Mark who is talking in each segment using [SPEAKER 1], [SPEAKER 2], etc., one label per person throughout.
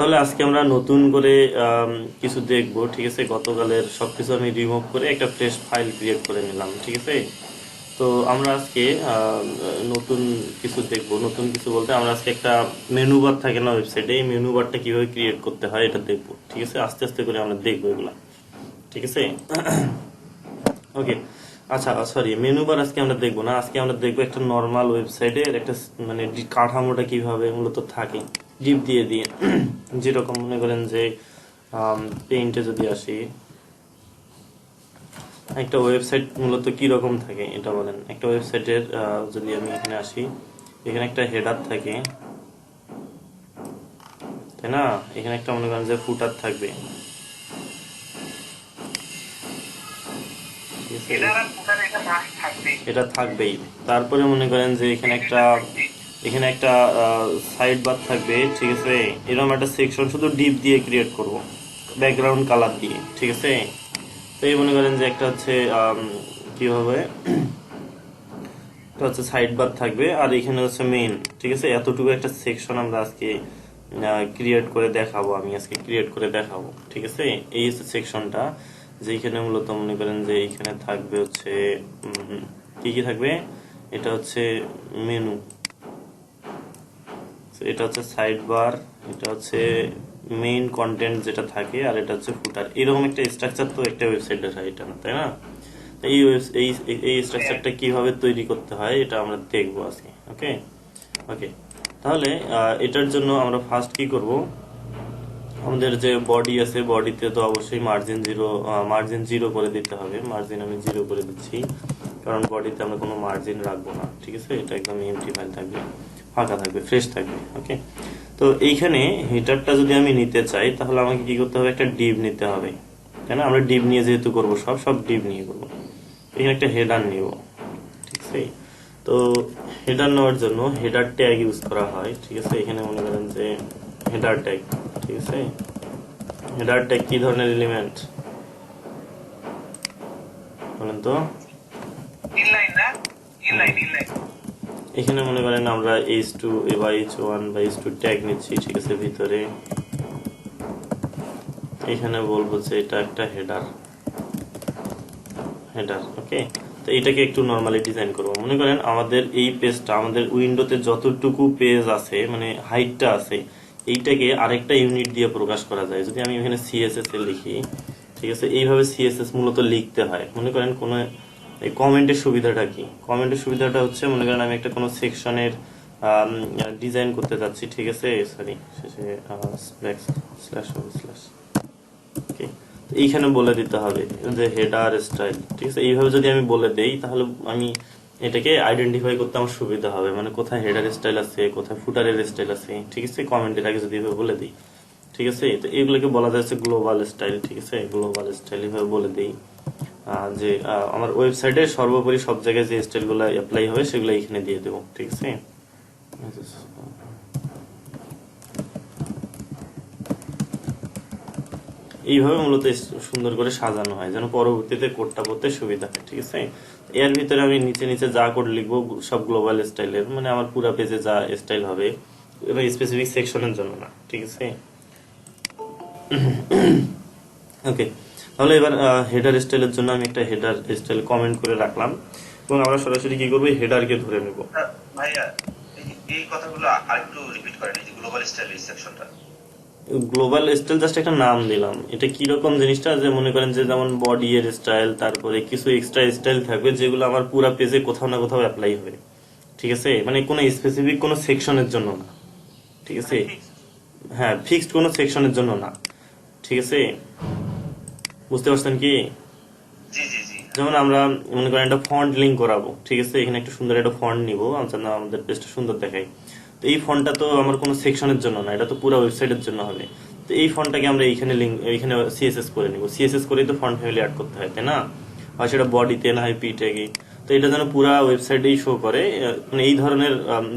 [SPEAKER 1] তাহলে আজকে আমরা নতুন করে কিছু দেখবো, ঠিক আছে। গতকালের সবকিছু আমি রিমুভ করে একটা ফ্রেশ ফাইল ক্রিয়েট করে নিলাম, ঠিক আছে। তো আমরা আজকে নতুন কিছু দেখবো। নতুন কিছু বলতে আমরা আজকে একটা মেনু বার থাকে না ওয়েবসাইটে, এই মেনু বারটা কিভাবে ক্রিয়েট করতে হয় এটা দেখবো, ঠিক আছে। আস্তে আস্তে করে আমরা দেখবো এগুলা, ঠিক আছে। ওকে, আচ্ছা সরি, মেনু বার আজকে আমরা দেখবো না। আজকে আমরা দেখবো একটা নর্মাল ওয়েবসাইটের একটা মানে কাঠামোটা কিভাবে মূলত থাকে ডিপ দিয়ে দিয়ে। যেরকম মনে করেন যে পেইন্টে যদি আসি, একটা ওয়েবসাইট মূলত কি রকম থাকে এটা বলেন। একটা ওয়েবসাইটের যদি আমি এখানে আসি, এখানে একটা হেডার থাকে, তাই না। এখানে একটা মনে করেন যে ফুটার থাকবে, এটা থাকবেই। তারপরে মনে করেন যে এখানে একটা সাইড বার থাকবে, ঠিক আছে। এরকম একটা সেকশন শুধু ডিপ দিয়ে ক্রিয়েট করব, ব্যাকগ্রাউন্ড কালার দিয়ে, ঠিক আছে। তো এই মনে করেন যে একটা হচ্ছে কি হবে, এটা হচ্ছে সাইড বার থাকবে, আর এখানে হচ্ছে মেইন, ঠিক আছে। এতটুকু একটা সেকশন আমরা আজকে ক্রিয়েট করে দেখাবো, আমি আজকে ক্রিয়েট করে দেখাবো, ঠিক আছে। এই হচ্ছে সেকশনটা, যেখানে মূলত মনে করেন যে এখানে থাকবে হচ্ছে কি কি থাকবে। এটা হচ্ছে মেনু, এটা হচ্ছে সাইড বার, এটা হচ্ছে মেইন কন্টেন্ট যেটা থাকে, আর এটা হচ্ছে ফুটার। এরকম একটা স্ট্রাকচার তো একটা ওয়েবসাইটের হয়, এটা না, তাই না। এই এই এই স্ট্রাকচারটা কিভাবে তৈরি করতে হয় এটা আমরা দেখবো আজকে। ওকে ওকে, তাহলে এটার জন্য আমরা ফার্স্ট কি করব, আমাদের যে বডি আছে, বডিতে তো অবশ্যই মার্জিন জিরো করে দিতে হবে। মার্জিন আমি জিরো করে দিচ্ছি, কারণ বডিতে আমরা কোনো মার্জিন রাখবো না, ঠিক আছে। এটা একদম এমটি ফাইল থাকবে, ফাঁকা থাকবে, ফ্রেশ থাকবে। ওকে, তো এইখানে হিটারটা যদি আমি নিতে চাই, তাহলে আমাকে কি করতে হবে, একটা ডিভ নিতে হবে, তাই না। আমরা ডিভ নিয়ে যেহেতু করবো, সব ডিভ নিয়ে করবো। এখানে একটা হেডার নিব, ঠিক আছে। তো হেডার নেওয়ার জন্য হেডার ট্যাগ ইউজ করা হয়, ঠিক আছে। এখানে মনে করেন যে হেডার ট্যাগ, ঠিক আছে। হেডার ট্যাগ কি ধরনের এলিমেন্ট বলেন তো। এখানে মনে করেন আমরা h2 বা h1 বা h2 ট্যাগ নিচ্ছি, ঠিক আছে। ভিতরে এখানে বলবো যে এটা একটা হেডার, ওকে। তো এটাকে একটু নরমালি ডিজাইন করব। মনে করেন আমাদের এই পেজটা, আমাদের উইন্ডোতে যতটুকু পেজ আছে, মানে হাইটটা আছে, এইটাকে আরেকটা ইউনিট দিয়ে প্রকাশ করা যায়। যদি আমি এখানে সিএসএস এ লিখি, ঠিক আছে। এইভাবে সিএসএস মূলত লিখতে হয়। মনে করেন কোনো এই কমেন্টের সুবিধাটা কি, কমেন্টের সুবিধাটা হচ্ছে মনে করেন আমি একটা কোনো সেকশনের ডিজাইন করতে যাচ্ছি, ঠিক আছে। সরি, শেষে স্ল্যাশ স্ল্যাশ, ওকে। এইখানে বলে দিতে হবে যে হেডার স্টাইল, ঠিক আছে। এইভাবে যদি আমি বলে দেই, তাহলে আমি এটাকে আইডেন্টিফাই করতে আমার সুবিধা হবে, মানে কোথায় হেডার স্টাইল আছে, কোথায় ফুটারের স্টাইল আছে, ঠিক আছে। কমেন্টের আগে যদি এভাবে বলে দিই, ঠিক আছে। তো এগুলোকে বলা যাচ্ছে গ্লোবাল স্টাইল, ঠিক আছে। গ্লোবাল স্টাইল এভাবে বলে দিই যে আমার ওয়েবসাইটে সর্বোপরি সব জায়গায় যে স্টাইলগুলো অ্যাপ্লাই হবে সেগুলো এখানে দিয়ে দেবো, ঠিক আছে। এইভাবে মূলত সুন্দর করে সাজানো হয়, যেন পরবর্তীতে কোডটা পড়তে সুবিধা হয়, ঠিক আছে। এর ভিতরে আমি নিচে নিচে যা কোড লিখবো সব গ্লোবাল স্টাইলের, মানে আমার পুরো পেজে যা স্টাইল হবে, এবার স্পেসিফিক সেকশনের জন্য না, ঠিক আছে। ওকে, তাহলে এবার হেডার স্টাইলের জন্য আমি একটা হেডার স্টাইল কমেন্ট করে রাখলাম, এবং আমরা সরাসরি কি করবো, হেডারকে ধরে নেব।
[SPEAKER 2] ভাইয়া এই কথাগুলো আরেকটু রিপিট করেন, এই যে গ্লোবাল স্টাইল এই সেকশনটা।
[SPEAKER 1] গ্লোবাল স্টাইল জাস্ট একটা নাম দিলাম। এটা কি রকম জিনিসটা, যে মনে করেন যে যেমন বডি এর স্টাইল, তারপরে কিছু এক্সট্রা স্টাইল থাকবে যেগুলো আমার পুরো পেজে কোথাও না কোথাও অ্যাপ্লাই হবে, ঠিক আছে। মানে কোনো স্পেসিফিক কোনো সেকশনের জন্য না, ঠিক আছে। হ্যাঁ, ফিক্সড কোনো সেকশনের জন্য না, ঠিক আছে। বুঝতে পারছেন কি।
[SPEAKER 2] জি জি জি।
[SPEAKER 1] যেমন আমরা মনে করেন একটা ফন্ট লিঙ্ক করাবো, ঠিক আছে। এখানে একটা সুন্দর একটা ফন্ট নিবো, যেন আমাদের পেজটা সুন্দর দেখায়। তো এই ফন্টটা তো আমার কোনো সেকশনের জন্য না, এটা তো পুরো ওয়েবসাইটের জন্য হবে। তো এই ফন্টটাকে আমরা এইখানে সিএসএস করে নিব। সিএসএস করেই তো ফন্ট ফ্যামিলি অ্যাড করতে হয়, তাই না। হয় সেটা বডিতে, না হয় পি ট্যাগে। তো এটা যেন পুরা ওয়েবসাইটেই শো করে, মানে এই ধরনের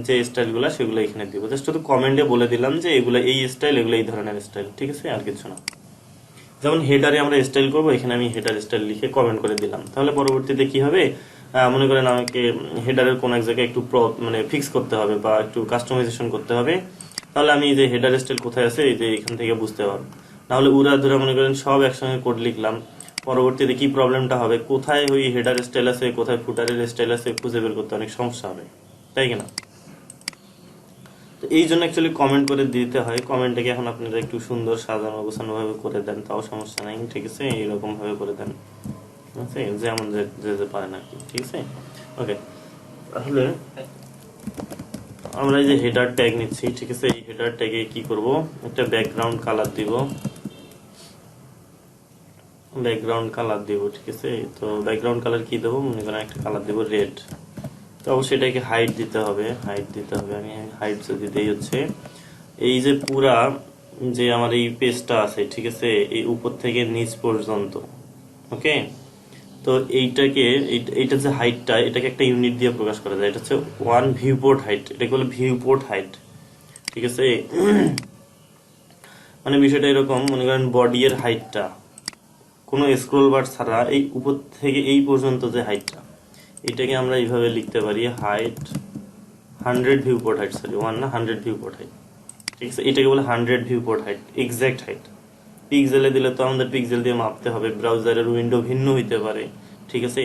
[SPEAKER 1] যে স্টাইলগুলো সেগুলো এখানে দিব। জাস্ট শুধু কমেন্টে বলে দিলাম যে এগুলো এই স্টাইল, এগুলো এই ধরনের স্টাইল, ঠিক আছে, আর কিছু না। যেমন হেডারে আমরা স্টাইল করব, এখানে আমি হেডার স্টাইল লিখে কমেন্ট করে দিলাম। তাহলে পরবর্তীতে কি হবে, মনে করেন আমাকে হেডারের কোন এক জায়গায় একটু মানে ফিক্স করতে হবে বা একটু কাস্টমাইজেশন করতে হবে, তাহলে আমি এই যে হেডার স্টাইল কোথায় আছে এই যে এখান থেকে বুঝতে পারবো। নাহলে উড়া ধরে মনে করেন সব একসঙ্গে কোড লিখলাম, পরবর্তীতে কি প্রবলেমটা হবে, কোথায় ওই হেডার স্টাইল আছে কোথায় ফুটারের স্টাইল আছে খুঁজে বের করতে অনেক সমস্যা হবে, তাই কিনা? তো এই জন্য অ্যাকচুয়ালি কমেন্ট করে দিতে হয়। কমেন্টটাকে এখন আপনারা একটু সুন্দর সাজানো গোছানো ভাবে করে দেন, তাও সমস্যা নাই, ঠিক আছে? এইরকম ভাবে করে দেন, ঠিক আছে? যেমন যে যে যে পারেন আর কি, ঠিক আছে? ওকে, তাহলে আমরা এই যে হেডার ট্যাগ নিচ্ছি, ঠিক আছে? এই হেডার ট্যাগে কি করব, একটা ব্যাকগ্রাউন্ড কালার দিব, ব্যাকগ্রাউন্ড কালার দিব, ঠিক আছে? তো ব্যাকগ্রাউন্ড কালার কি দেবো, মনে করেন একটা কালার দেবো রেড। তো অবশ্যই এটাকে হাইট দিতে হবে, হাইট দিতে হবে। আমি হাইট যদি দেই হচ্ছে এই যে পুরা যে আমার এই পেজটা আছে, ঠিক আছে, এই উপর থেকে নিচ পর্যন্ত, ওকে? তো এইটাকে এইটা যে হাইটটা, এটাকে একটা ইউনিট দিয়ে প্রকাশ করা যায়, এটা হচ্ছে ওয়ান ভিউপোর্ট হাইট, এটাকে বলে ভিউপোর্ট হাইট, ঠিক আছে? মানে বিষয়টা এরকম, মনে করেন বডি এর হাইটটা কোনো স্ক্রল বার ছাড়া এই উপর থেকে এই পর্যন্ত যে হাইটটা, এটাকে আমরা এইভাবে লিখতে পারি হাইট 100 ভিউপোর্ট হাইট, সরি 1 না 100 ভিউপোর্ট হাইট, ঠিক আছে? এটাকে বলে 100 ভিউপোর্ট হাইট, এক্সাক্ট হাইট। পিক্সেলে দিলে তো আমাদের পিক্সেল দিয়ে মাপতে হবে, ব্রাউজারের উইন্ডো ভিন্ন হইতে পারে, ঠিক আছে?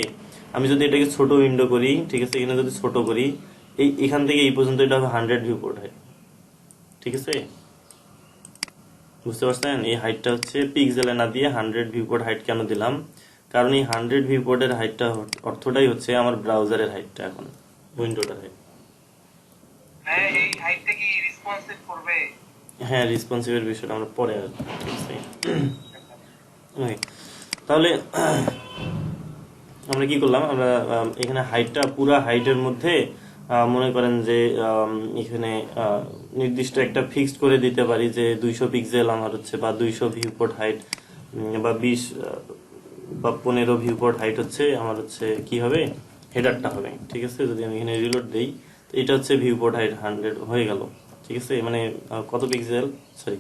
[SPEAKER 1] আমি যদি এটাকে ছোট উইন্ডো করি, ঠিক আছে, এখানে যদি ছোট করি, এই এখান থেকে এই পর্যন্ত এটা হবে 100 ভিউপোর্ট হাইট, ঠিক আছে? বুঝতে পারছেন? এই হাইটটা হচ্ছে পিক্সেলে না দিয়ে 100 ভিউপোর্ট হাইট কেন দিলাম, কারণ এই 100 ভিউপোর্টের হাইটটা অর্থটাই হচ্ছে আমার ব্রাউজারের হাইটটা, এখন উইন্ডোটার হাইট।
[SPEAKER 2] হ্যাঁ, এই হাইটটা কি রেসপন্সিভ করবে?
[SPEAKER 1] হ্যাঁ, রেসপন্সিভের বিষয়টা আমরা পরে আসবো, ঠিক আছে? Okay, তাহলে আমরা কি করলাম, আমরা এখানে হাইটটা পুরা হাইটের মধ্যে মনে করেন যে এখানে নির্দিষ্ট একটা ফিক্সড করে দিতে পারি যে 200 পিক্সেল আমার হচ্ছে, বা 200 ভিউপোর্ট হাইট, বা 20 বা 15 ভিউপোর্ট হাইট হচ্ছে আমার হচ্ছে কি হবে, হেডারটা হবে, ঠিক আছে? যদি আমি এখানে রিলোড দেই, তো এটা হচ্ছে ভিউপোর্ট হাইট 100 হয়ে গেল, ঠিক আছে? মানে কত পিক্সেল, সরি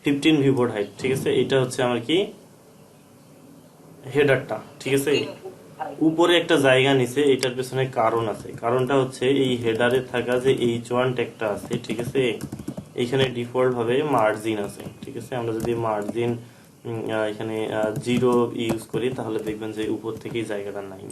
[SPEAKER 1] 15 ভিউপোর্ট হাইট, ঠিক আছে? এটা হচ্ছে আমার কি হেডারটা, ঠিক আছে? উপরে একটা জায়গা নিছে, এটার পেছনে কারণ আছে। কারণটা হচ্ছে এই হেডারে থাকা যে H1 ট্যাগটা আছে, ঠিক আছে, এখানে ডিফল্ট ভাবে মার্জিন আছে, ঠিক আছে? আমরা যদি মার্জিন এখানে 0 ইউজ করি, তাহলে দেখবেন যে উপর থেকেই জায়গাটা নাই।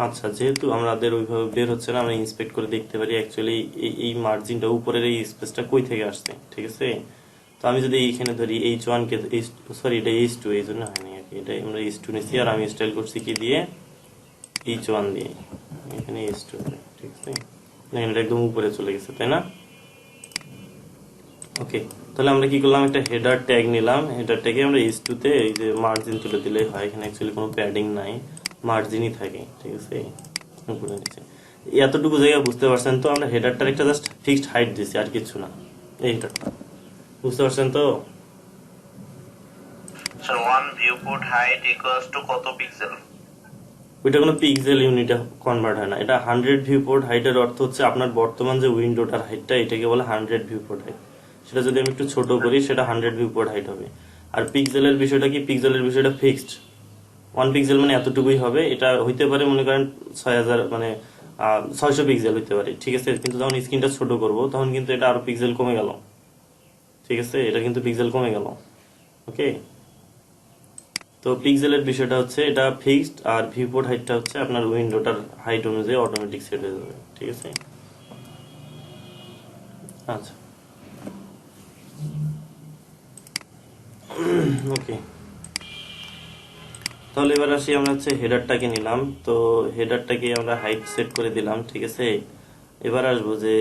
[SPEAKER 1] আচ্ছা, যেহেতু আমাদের ওইভাবে বের হচ্ছে না, আমরা ইন্সপেক্ট করে দেখতে পারি অ্যাকচুয়ালি এই মার্জিনটা উপরের এই স্পেসটা কই থেকে আসছে, ঠিক আছে? তো আমি যদি এইখানে ধরি H1 কে, সরি এটা H2, এই জন্য হয়নি আর কি, এটা আমরা H2 নিচ্ছি, আর আমি স্টাইল করছি কি দিয়ে, H1 দিয়ে, এখানে H2, ঠিক আছে? দেখেন এটা একদম উপরে চলে গেছে, তাই না? ওকে, তাহলে আমরা কি করলাম, একটা হেডার ট্যাগ নিলাম, হেডার ট্যাগে আমরা H2 তে এই যে মার্জিন তুলে দিলেই হয়, এখানে অ্যাকচুয়ালি কোনো প্যাডিং নাই, মার্জিনই থাকে, ঠিক আছে? উপরে নিচে এতটুকু জায়গা বুঝতে পারছেন তো? আমরা হেডারটার একটা জাস্ট ফিক্সড হাইট দিছি, আর কিছু না। এই হেডারটা বুঝতে পারছেন তো?
[SPEAKER 2] Sir 1 viewport height equals to কত পিক্সেল?
[SPEAKER 1] ওইটা কোনো পিক্সেল ইউনিটে কনভার্ট হয় না, এটা 100 ভিউপোর্ট হাইটের অর্থ হচ্ছে আপনার বর্তমান যে উইন্ডোটার হাইটটা, এটাকে বলে 100 ভিউপোর্ট হাইট। সেটা যদি আমি একটু ছোট করি, সেটা 100 ভিউপোর্ট হাইট হবে। আর পিক্সেলের বিষয়টা কি, পিক্সেলের বিষয়টা ফিক্সড, 1 পিক্সেল মানে এতটুকুই হবে। এটা হইতে পারে মনে করেন 6000 মানে 600 পিক্সেল হইতে পারে, ঠিক আছে? কিন্তু যখন স্ক্রিনটা ছোট করব, তখন কিন্তু এটা আরো পিক্সেল কমে গেল, ঠিক আছে? এটা কিন্তু পিক্সেল কমে গেল, ওকে? তো পিক্সেলের বিষয়টা হচ্ছে এটা ফিক্সড, আর ভিউপোর্ট হাইটটা হচ্ছে আপনার উইন্ডোটার হাইট অনুযায়ী অটোমেটিক সেট হয়ে যাবে, ঠিক আছে? আচ্ছা, ওকে, তাহলে এবার আসি, আমরা হচ্ছে হেডারটাকে নিলাম, তো হেডারটাকে আমরা হাইট সেট করে দিলাম, ঠিক আছে? এবার আসবো যে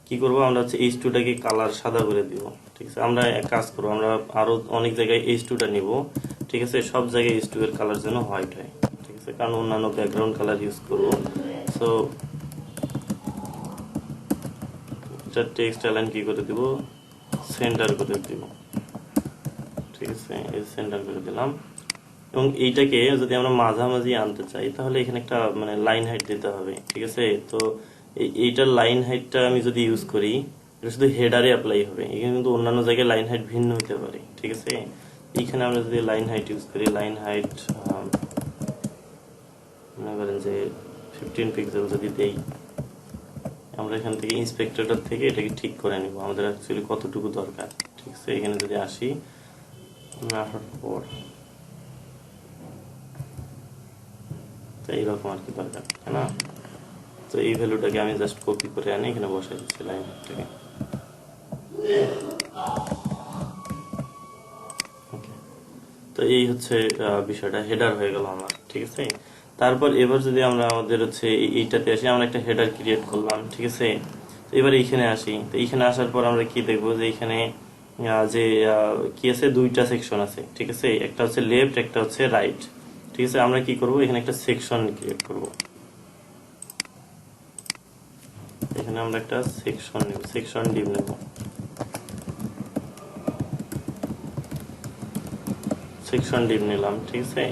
[SPEAKER 1] কি করব, আমরা হচ্ছে H2 টাকে কালার সাদা করে দিব, ঠিক আছে? আমরা এক কাজ করবো, আমরা আরো অনেক জায়গায় H2 টা নিব, ঠিক আছে? সব জায়গায় H2 এর কালার যেন হোয়াইট হয়, ঠিক আছে? কারণ অন্যান্য ব্যাকগ্রাউন্ড কালার ইউজ করব। সো এটা টেক্সট অ্যালাইন কি করে দিব, সেন্টার করে দিব, ঠিক আছে? এই সেন্টার করে দিলাম। এবং এইটাকে যদি আমরা মাঝামাঝি আনতে চাই, তাহলে এখানে একটা মানে লাইন হাইট দিতে হবে, ঠিক আছে? তো এইটার লাইন হাইটটা আমি যদি ইউজ করি, এটা শুধু হেডারে অ্যাপ্লাই হবে, এখানে কিন্তু অন্যান্য জায়গায় লাইন হাইট ভিন্ন হতে পারে, ঠিক আছে? এইখানে আমরা যদি লাইন হাইট ইউজ করি, লাইন হাইট মনে করেন যে 15 পিক্সেল যদি দেই, আমরা এখান থেকে ইন্সপেক্টরটার থেকে এটাকে ঠিক করে নিব আমাদের অ্যাকচুয়ালি কতটুকু দরকার। ঠিক আছে, এখানে যদি আসি, আসার পর তো এইরকম আর কি দরকার, তাই না? তো এই ভ্যালুটাকে আমি জাস্ট কপি করে আনি, এখানে বসাই দিচ্ছি লাইন থেকে। তো এই হচ্ছে বিষয়টা, হেডার হয়ে গেল আমার। ঠিক আছে, তারপর এবার যদি আমরা আমাদের হচ্ছে এইটাতে আসি, আমরা একটা হেডার ক্রিয়েট করলাম। ঠিক আছে, তো এবার এইখানে আসি। তো এইখানে আসার পর আমরা কি দেখবো যে এইখানে যে কি আছে, দুইটা সেকশন আছে। ঠিক আছে, একটা হচ্ছে লেফট, একটা হচ্ছে রাইট। ঠিক আছে, আমরা কি করব, এখানে একটা সেকশন ক্রিয়েট করব। এখানে আমরা একটা সেকশন নেব, সেকশন ডিভ নেব। সেকশন ডিভ নিলাম। ঠিক আছে,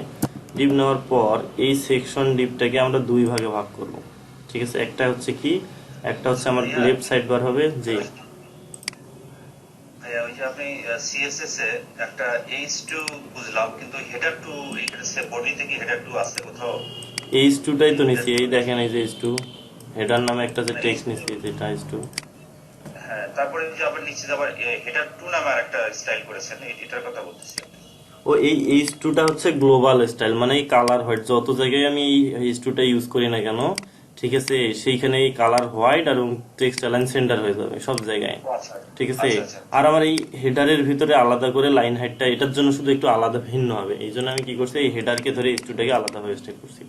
[SPEAKER 1] ডিভ নেওয়ার পর এই সেকশন ডিভটাকে আমরা দুই ভাগে ভাগ করব। ঠিক আছে, একটা হচ্ছে কি, একটা হচ্ছে আমার লেফট সাইড বার হবে যে
[SPEAKER 2] ওই যে আপনি সিএসএস এ একটা h2 বুঝলাম, কিন্তু হেডার টু এখানে সে বডিতে কি হেডার টু আছে কোথাও?
[SPEAKER 1] h2টাই তো নিছি, এই দেখেন এই যে h2 হেডার নামে একটা যে টেক্সট নিছি, যেটা h2।
[SPEAKER 2] হ্যাঁ, তারপরে যে আবার নিচে আবার হেডার টু নামে একটা স্টাইল করেছেন, এটার কথা বলতেছি।
[SPEAKER 1] ও এই h2টা হচ্ছে গ্লোবাল স্টাইল, মানে এই কালার হোয়াইট, যত জায়গায় আমি এই h2টা ইউজ করি না কেন, ঠিক আছে, সেইখানে এই কালার হোয়াইট আর টেক্সট অ্যালাইন সেন্টার হয়ে যাবে সব জায়গায়। ঠিক আছে, আর আমার এই হেডারের ভিতরে আলাদা করে লাইন হাইটটা এটার জন্য শুধু একটু আলাদা ভিন্ন হবে। এই জন্য আমি কি করছি, এই হেডারকে ধরে h2টাকে আলাদা ভাবে স্টাইল করছি।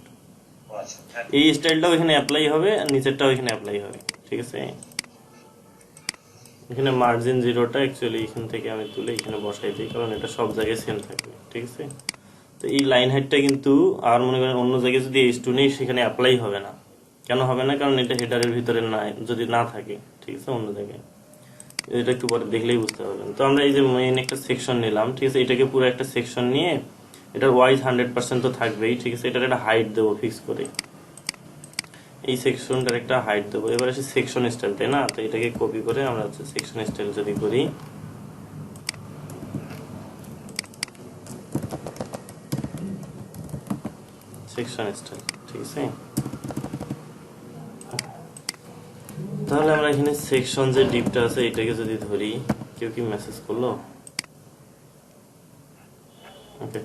[SPEAKER 1] এই স্টাইলটাও এখানে অ্যাপ্লাই হবে আর নিচেরটাও এখানে অ্যাপ্লাই হবে। ঠিক আছে, এখানে মার্জিন জিরোটা অ্যাকচুয়ালি এখান থেকে আমি তুলে এখানে বসাই দিই, কারণ এটা সব জায়গায় সেম থাকবে। ঠিক আছে, তো এই লাইন হাইটটা কিন্তু আর মনে করেন অন্য জায়গায় যদি h2 নেই, সেখানে অ্যাপ্লাই হবে না। কেন হবে না, কারণ এটা হেডারের ভিতরে না, যদি না থাকে। ঠিক আছে, অন্য জায়গায়, এটা একটু পরে দেখলেই বুঝতে পারবেন। তো আমরা এই যে মেইন একটা সেকশন নিলাম। ঠিক আছে, এটাকে পুরো একটা সেকশন নিয়ে এটার ওয়াইজ 100% তো থাকবেই। ঠিক আছে, এটার একটা হাইট দেবো ফিক্স করে, এই সেকশনটার একটা হাইট দেবো। এবার আসে সেকশন স্টাইল, তাই না? তো এটাকে কপি করে আমরা হচ্ছে সেকশন স্টাইল যদি করি, সেকশন স্টাইল। ঠিক আছে, তাহলে আমরা এখানে সেকশন যে ডিপটা আছে এটাকে যদি ধরি, কেউ কি মেসেজ করলো? ওকে,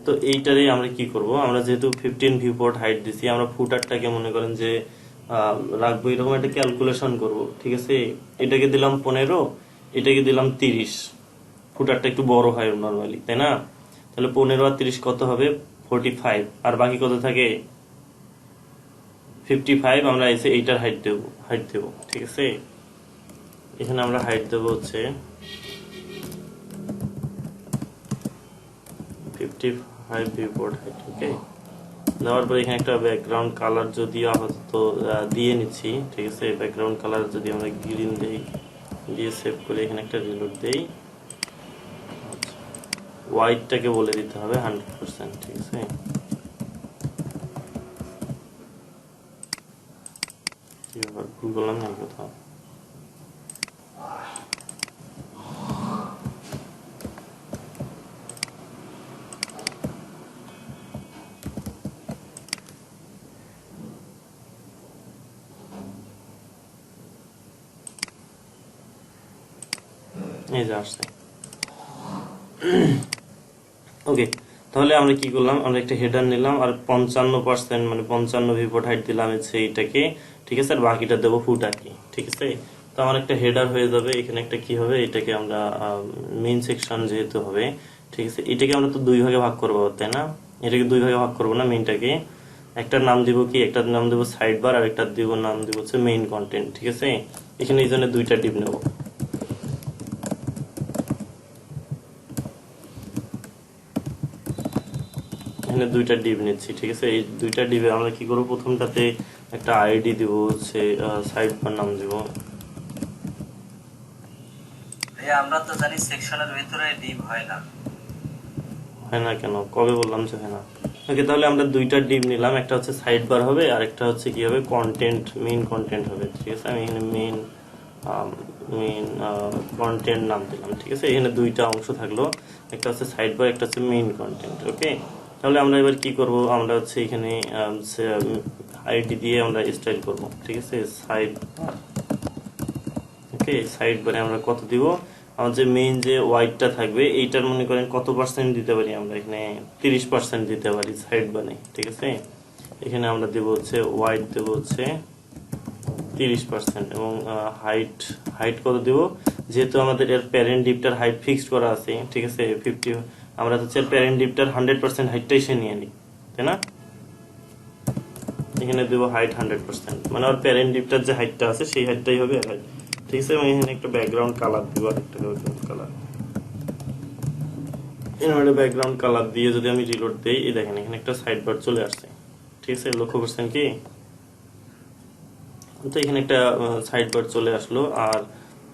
[SPEAKER 1] তো এইটারে আমরা কি করব, আমরা যেহেতু 15 ভিউ পোর্ট হাইট দিছি, আমরা ফুটারটাকে মনে করেন যে রাখবো এরকম একটা ক্যালকুলেশন করব। ঠিক আছে, এটাকে দিলাম 15, এটাকে দিলাম 30। ফুটারটা একটু বড় হয় নরমালি, তাই না? তাহলে 15 আর 30 কত হবে, 45। আর বাকি কত থাকে, 55। আমরা এসে এইটার হাইট দেবো। ঠিক আছে, এখানে আমরা হাইট দেবো হচ্ছে 55 ভিউপোর্ট হাইট। ওকে, দেওয়ার পরে এখানে একটা ব্যাকগ্রাউন্ড কালার যদি আপাতত দিয়ে নিচ্ছি। ঠিক আছে, ব্যাকগ্রাউন্ড কালার যদি আমরা গ্রিন দেই, দিয়ে সেভ করে এখানে একটা রিলোড দেই। হোয়াইটটাকে বলে দিতে হবে 100%। ঠিক আছে, ভুল করলাম না কোথাও। এই যে আসছে। ওকে, তাহলে আমরা কি করলাম, আমরা একটা হেডার নিলাম আর 55% মানে 55 ভিউপোর্ট হাইট দিলাম হচ্ছে এইটাকে। ঠিক আছে, আর বাকিটা দেবো ফুটারকে। ঠিক আছে, তো আমার একটা হেডার হয়ে যাবে। এখানে একটা কি হবে, এটাকে আমরা মেইন সেকশন যেহেতু হবে, ঠিক আছে, এটাকে আমরা তো দুই ভাগে ভাগ করবো, তাই না? এটাকে দুই ভাগে ভাগ করবো না, মেইনটাকে একটার নাম দিব কি, একটার নাম দেবো সাইড বার, আর একটা দিব নাম দিব হচ্ছে মেইন কন্টেন্ট। ঠিক আছে, এখানে এই জন্য দুইটা ডিপ নেবো। এখানে দুইটা ডিপ নিচ্ছি। ঠিক আছে, এই দুইটা ডিপে আমরা কি করবো, প্রথমটাতে একটা আইডি দিব হচ্ছে সাইড বার নাম দিব।
[SPEAKER 3] আমরা তো জানি সেকশনের ভিতরে ডিপ হয় না।
[SPEAKER 1] হয় না কেন, কবে বললাম যে হয় না? ওকে, তাহলে আমরা দুইটা ডিপ নিলাম, একটা হচ্ছে সাইড বার হবে আর একটা হচ্ছে কি হবে, কন্টেন্ট, মেইন কন্টেন্ট হবে। ঠিক আছে, আমি এখানে মেইন মেইন কন্টেন্ট নাম দিলাম, ঠিক আছে। এখানে দুইটা অংশ থাকলো, একটা হচ্ছে সাইড বার, একটা হচ্ছে মেইন কন্টেন্ট। ওকে, তাহলে আমরা এবার কি করব, আমরা হচ্ছে এখানে আইডি দিয়ে আমরা স্টাইল করব, ঠিক আছে। সাইড বার, ওকে, সাইড বারে আমরা কত দিব, আমার যে মেইন যে ওয়াইডটা থাকবে এইটার মনে করেন কত পার্সেন্ট দিতে পারি, আমরা এখানে 30% দিতে পারি সাইড বারে, ঠিক আছে। এখানে আমরা দেব হচ্ছে ওয়াইড দেব হচ্ছে 30% এবং হাইট হাইট কত দিব, যেহেতু আমাদের এর প্যারেন্ট ডিপটার হাইট ফিক্সড করা আছে, ঠিক আছে 50, আমরা হচ্ছে প্যারেন্ট ডিপটার 100% হাইটটাই সে নিয়ে নিই, তাই না। এখানে দেবো হাইট 100%, মানে আর প্যারেন্ট ডিপটার যে হাইটটা আছে সেই হাইটটাই হবে হাইট, ঠিক আছে। এবং এখানে একটা ব্যাকগ্রাউন্ড কালার দিব, আরেকটা ব্যাকগ্রাউন্ড কালার, এখানে ব্যাকগ্রাউন্ড কালার দিয়ে যদি আমি রিলোড দেই, এই দেখেন এখানে একটা সাইড বার চলে আসছে, ঠিক আছে। লক্ষ্য করছেন কি, তো এখানে একটা সাইড বার চলে আসলো। আর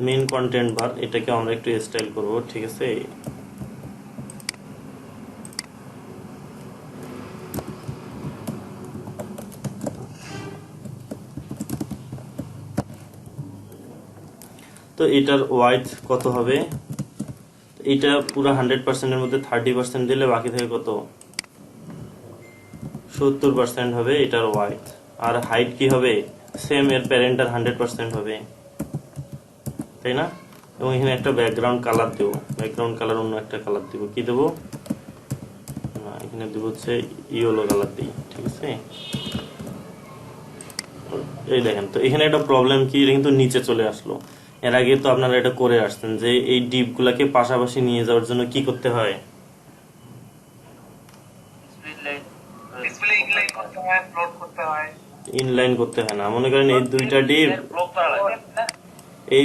[SPEAKER 1] মেইন কন্টেন্ট বার, এটাকে আমরা একটু স্টাইল করব, ঠিক আছে। তো এটার ওয়াইড কত হবে, এটা পুরো 100% এর মধ্যে 30% দিলে বাকি থাকে কত, 70% হবে এটার ওয়াইড। আর হাইট কি হবে, সেম এর প্যারেন্টার 100% হবে, তাই না। এবং এখানে একটা ব্যাকগ্রাউন্ড কালার দেবো, ব্যাকগ্রাউন্ড কালার অন্য একটা কালার দিব, কি দেবো না, এখানে দেব হচ্ছে ইয়েলো কালার দিই, ঠিক আছে। এই দেখেন, তো এখানে একটা প্রবলেম কি, এটা কিন্তু নিচে চলে আসলো। এর আগে তো আপনারা এটা করে আসছেন যে এই ডিপ গুলাকে পাশাপাশি নিয়ে যাওয়ার জন্য কি করতে হয়,
[SPEAKER 3] ডিসপ্লে ইনলাইন করতে হয়, ফ্লোট করতে হয়।
[SPEAKER 1] ইনলাইন করতে হয় না, মনে করেন এই দুইটা ডিপ,
[SPEAKER 3] ব্লক করা লাগে না।
[SPEAKER 1] এই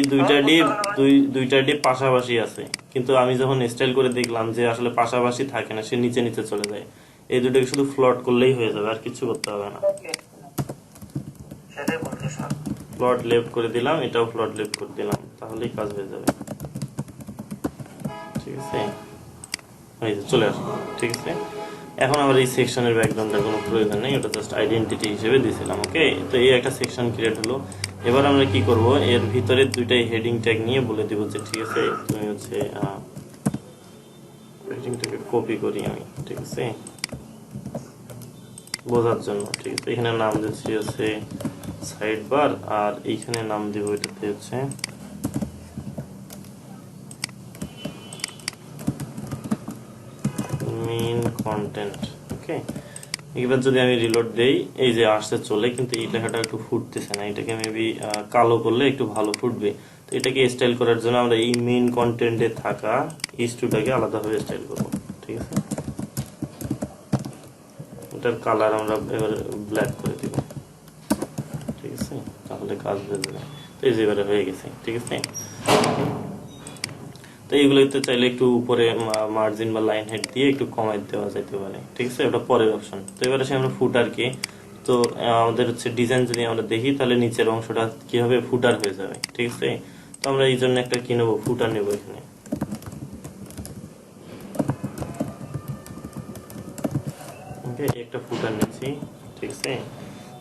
[SPEAKER 1] দুইটা ডিপ পাশাপাশি আছে, কিন্তু আমি যখন স্টাইল করে দেখলাম যে আসলে পাশাপাশি থাকে না, সে নিচে নিচে চলে যায়। এই দুটোকে শুধু ফ্লট করলেই হয়ে যাবে, আর কিছু করতে হবে না।
[SPEAKER 3] সেটাই বলতে স্যার।
[SPEAKER 1] ফ্লট লেফট করে দিলাম, এটাও ফ্লট লেফট করে দিলাম, তাহলেই কাজ হয়ে যাবে, ঠিক আছে। এই যে চলে আসলো, ঠিক আছে। এখন আমার এই সেকশনের ব্যাকগ্রাউন্ডের কোনো প্রয়োজন নেই, ওটা জাস্ট আইডেন্টিটি হিসেবে দিয়েছিলাম। ওকে, তো এই একটা সেকশন ক্রিয়েট হলো। এবার আমরা কি করব, এর ভিতরে দুইটাই হেডিং ট্যাগ নিয়ে বলে দিব যে ঠিক আছে তুমি হচ্ছে হেডিংটাকে কপি করি আমি, ঠিক আছে, বোঝার জন্য, ঠিক আছে। এখানে নাম দিচ্ছি হচ্ছে সাইড বার, আর এইখানে নাম দিব এটাতে হচ্ছে মেইন কন্টেন্ট। ওকে, এবার যদি আমি রিলোড দেই, এই যে আসছে চলে, কিন্তু এই লেখাটা একটু ফুটতেছে না, এটাকে মেবি কালো করলে একটু ভালো ফুটবে। তো এটাকে স্টাইল করার জন্য আমরা এই মেইন কন্টেন্টে থাকা ইস্টুটাকে আলাদাভাবে স্টাইল করব, ঠিক আছে। এটার কালার আমরা এবার ব্ল্যাক করে দিব, ঠিক আছে, তাহলে কাজ হয়ে যাবে। তো এই যে এবারে হয়ে গেছে, ঠিক আছে। তো এইগুলোতে চাইলে একটু উপরে মার্জিন বা লাইন হেড দিয়ে একটু কমাই দেওয়া যেতে পারে, ঠিক আছে, ওটা পরের অপশন। তো এবারে আসে আমরা ফুটারকে, তো আমাদের হচ্ছে ডিজাইন যদি আমরা দেখি, তাহলে নিচের অংশটা কি হবে, ফুটার হয়ে যাবে, ঠিক আছে। তো আমরা এই জন্য একটা কি নেবো, ফুটার নেবো এখানে, ওকে, একটা ফুটার নিচ্ছি, ঠিক আছে।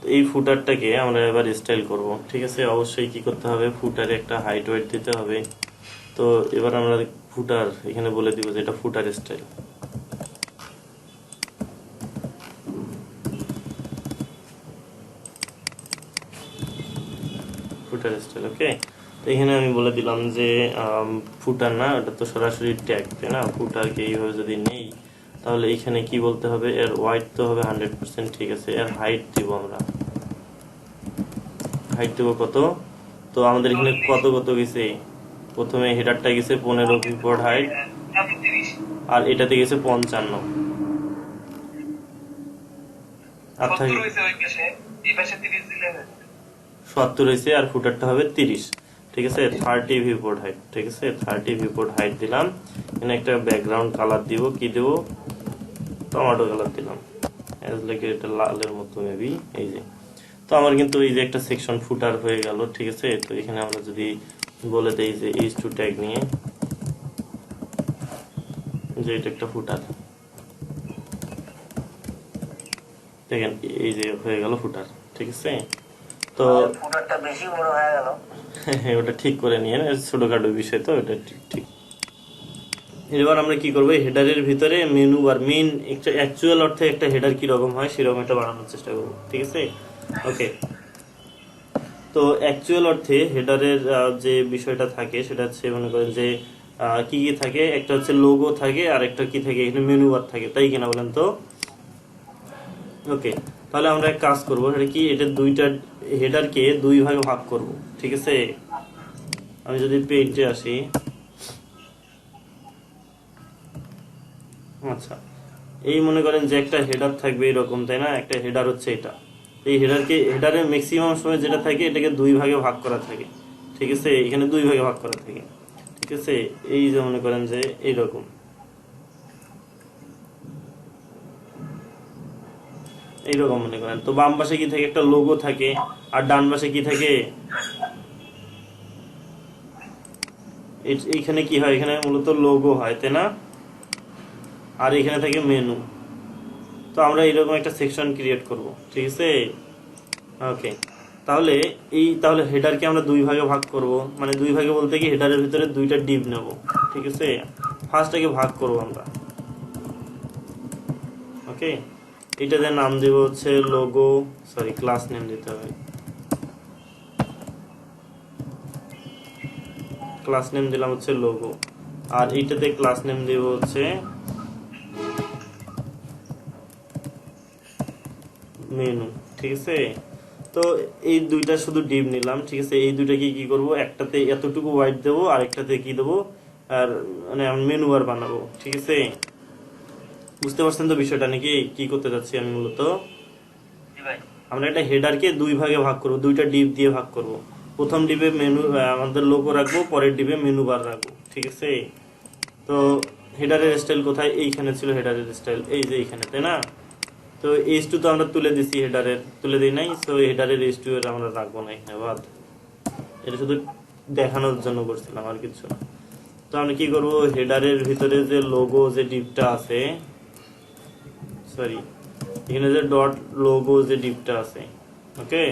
[SPEAKER 1] তো এই ফুটারটাকে আমরা এবার স্টাইল করব, ঠিক আছে। অবশ্যই কি করতে হবে, ফুটারে একটা হাইট ওয়েট দিতে হবে। তো এবার আমরা ফুটার এখানে বলে দিব যে এটা ফুটার স্টাইল, ফুটার স্টাইল। ওকে, তো এখানে আমি বলে দিলাম যে ফুটার না, এটা তো সরাসরি ট্যাগ, তাই না। ফুটারকে এইভাবে যদি নেই, তাহলে এখানে কি বলতে হবে, এর ওয়াইড তো হবে 100%, ঠিক আছে। এর হাইট দিব আমরা, হাইট দিব কত, তো আমাদের এখানে কত কত গেছে, প্রথমে হেডারটা গেছে 15 ভিপোর্ট হাইট, আর এটাতে গেছে 55, আর 70 হয়েছে, আর ফুটারটা হবে 30, ঠিক আছে। 30 ভিপোর্ট হাইট, ঠিক আছে, 30 ভিপোর্ট হাইট দিলাম। এখানে একটা ব্যাকগ্রাউন্ড কালার দিব, কি দেব, টমেটো কালার দিলাম, এজ লাইক এটা লালের মতো মেবি, এই যে। তো আমার কিন্তু এই যে একটা সেকশন ফুটার হয়ে গেল, ঠিক আছে। তো এখানে আমরা যদি বলে দেই যে h2 ট্যাগ নিয়ে যে এটা একটা ফুটার, দেখেন এই যে হয়ে গেল ফুটার, ঠিক আছে। তো তো
[SPEAKER 3] ফুটারটা বেশি বড় হয়ে গেল।
[SPEAKER 1] ওটা ঠিক করে নিয়ে ছোটখাটো বিষয়, তো ওটা ঠিক। এবার আমরা কি করবো, হেডারের ভিতরে মেনু বার, মেইন একটা অ্যাকচুয়াল অর্থে একটা হেডার কি রকম হয় সেরকম একটা বানানোর চেষ্টা করবো, ঠিক আছে। ওকে, তো অ্যাকচুয়াল অর্থে হেডারের যে বিষয়টা থাকে সেটা হচ্ছে মনে করেন যে কি কি থাকে, একটা হচ্ছে লোগো থাকে আর একটা কি থাকে, এখানে মেনু বার থাকে, তাই কিনা বলেন তো। ওকে, তাহলে আমরা এক কাজ করবো, সেটা কি, এটা দুইটা হেডারকে দুই ভাগে ভাগ করব, ঠিক আছে। আমি যদি পেইন্টে আসি, আচ্ছা, এই মনে করেন যে একটা হেডার থাকবে এরকম, তাই না, একটা হেডার হচ্ছে এটা। এই হেডারের ম্যাক্সিমাম সময় যেটা থাকে এটাকে দুই ভাগে ভাগ করা থাকে, ঠিক আছে, এখানে দুই ভাগে ভাগ করা থাকে, ঠিক আছে। এই যে মনে করেন যে এইরকম, এইরকম মনে করেন। তো বাম পাশে কি থাকে, একটা লোগো থাকে, আর ডান পাশে কি থাকে, এইখানে কি হয়, এখানে মূলত লোগো হয়, তাই না, আর এখানে থাকে মেনু। তো আমরা এইরকম একটা সেকশন ক্রিয়েট করব, ঠিক আছে। ওকে, তাহলে হেডারকে আমরা দুই ভাগে ভাগ করব, মানে দুই ভাগে বলতে কি, হেডারের ভিতরে দুইটা ডিভ নেব, ঠিক আছে। ফার্স্টটাকে ভাগ করব আমরা, ওকে। এটাতে নাম দেব হচ্ছে লোগো, সরি ক্লাস নেম দিতে হবে, ক্লাস নেম দিলাম হচ্ছে লোগো, আর এইটাতে ক্লাস নেম দেব হচ্ছে মেনু, ঠিক আছে। তো এই দুইটা শুধু ডিভ নিলাম, ঠিক আছে। এই দুইটাকে কি করব, একটাতে এতটুকু হোয়াইট দেবো, আর একটাতে কি দেবো, আর মানে মেনু বার বানাবো, ঠিক আছে। বুঝতে পারছেন তো বিষয়টা নাকি, কি করতে যাচ্ছি আমি মূলত। আমরা একটা হেডারকে দুই ভাগে ভাগ করব, দুইটা ডিভ দিয়ে ভাগ করব। প্রথম ডিভে মেনু আমাদের লোগো রাখবো, পরের ডিভে মেনু বার রাখবো, ঠিক আছে। তো হেডারের স্টাইল কোথায়, এইখানে ছিল হেডারের স্টাইল, এই যে এইখানে, তাই না। তো H2 তো আমরা তুলে দিছি, হেডারের তুলে দিই নাই, তো হেডারের H2 এর আমরা রাখবো না এখানে, বাদ। এটা শুধু দেখানোর জন্য করছিলাম, আর কিছু না। তো আমরা কি করব, হেডারের ভিতরে যে লোগো যে ডিপটা আছে, সরি এখানে যে ডট লোগো যে ডিপটা আছে, ওকে,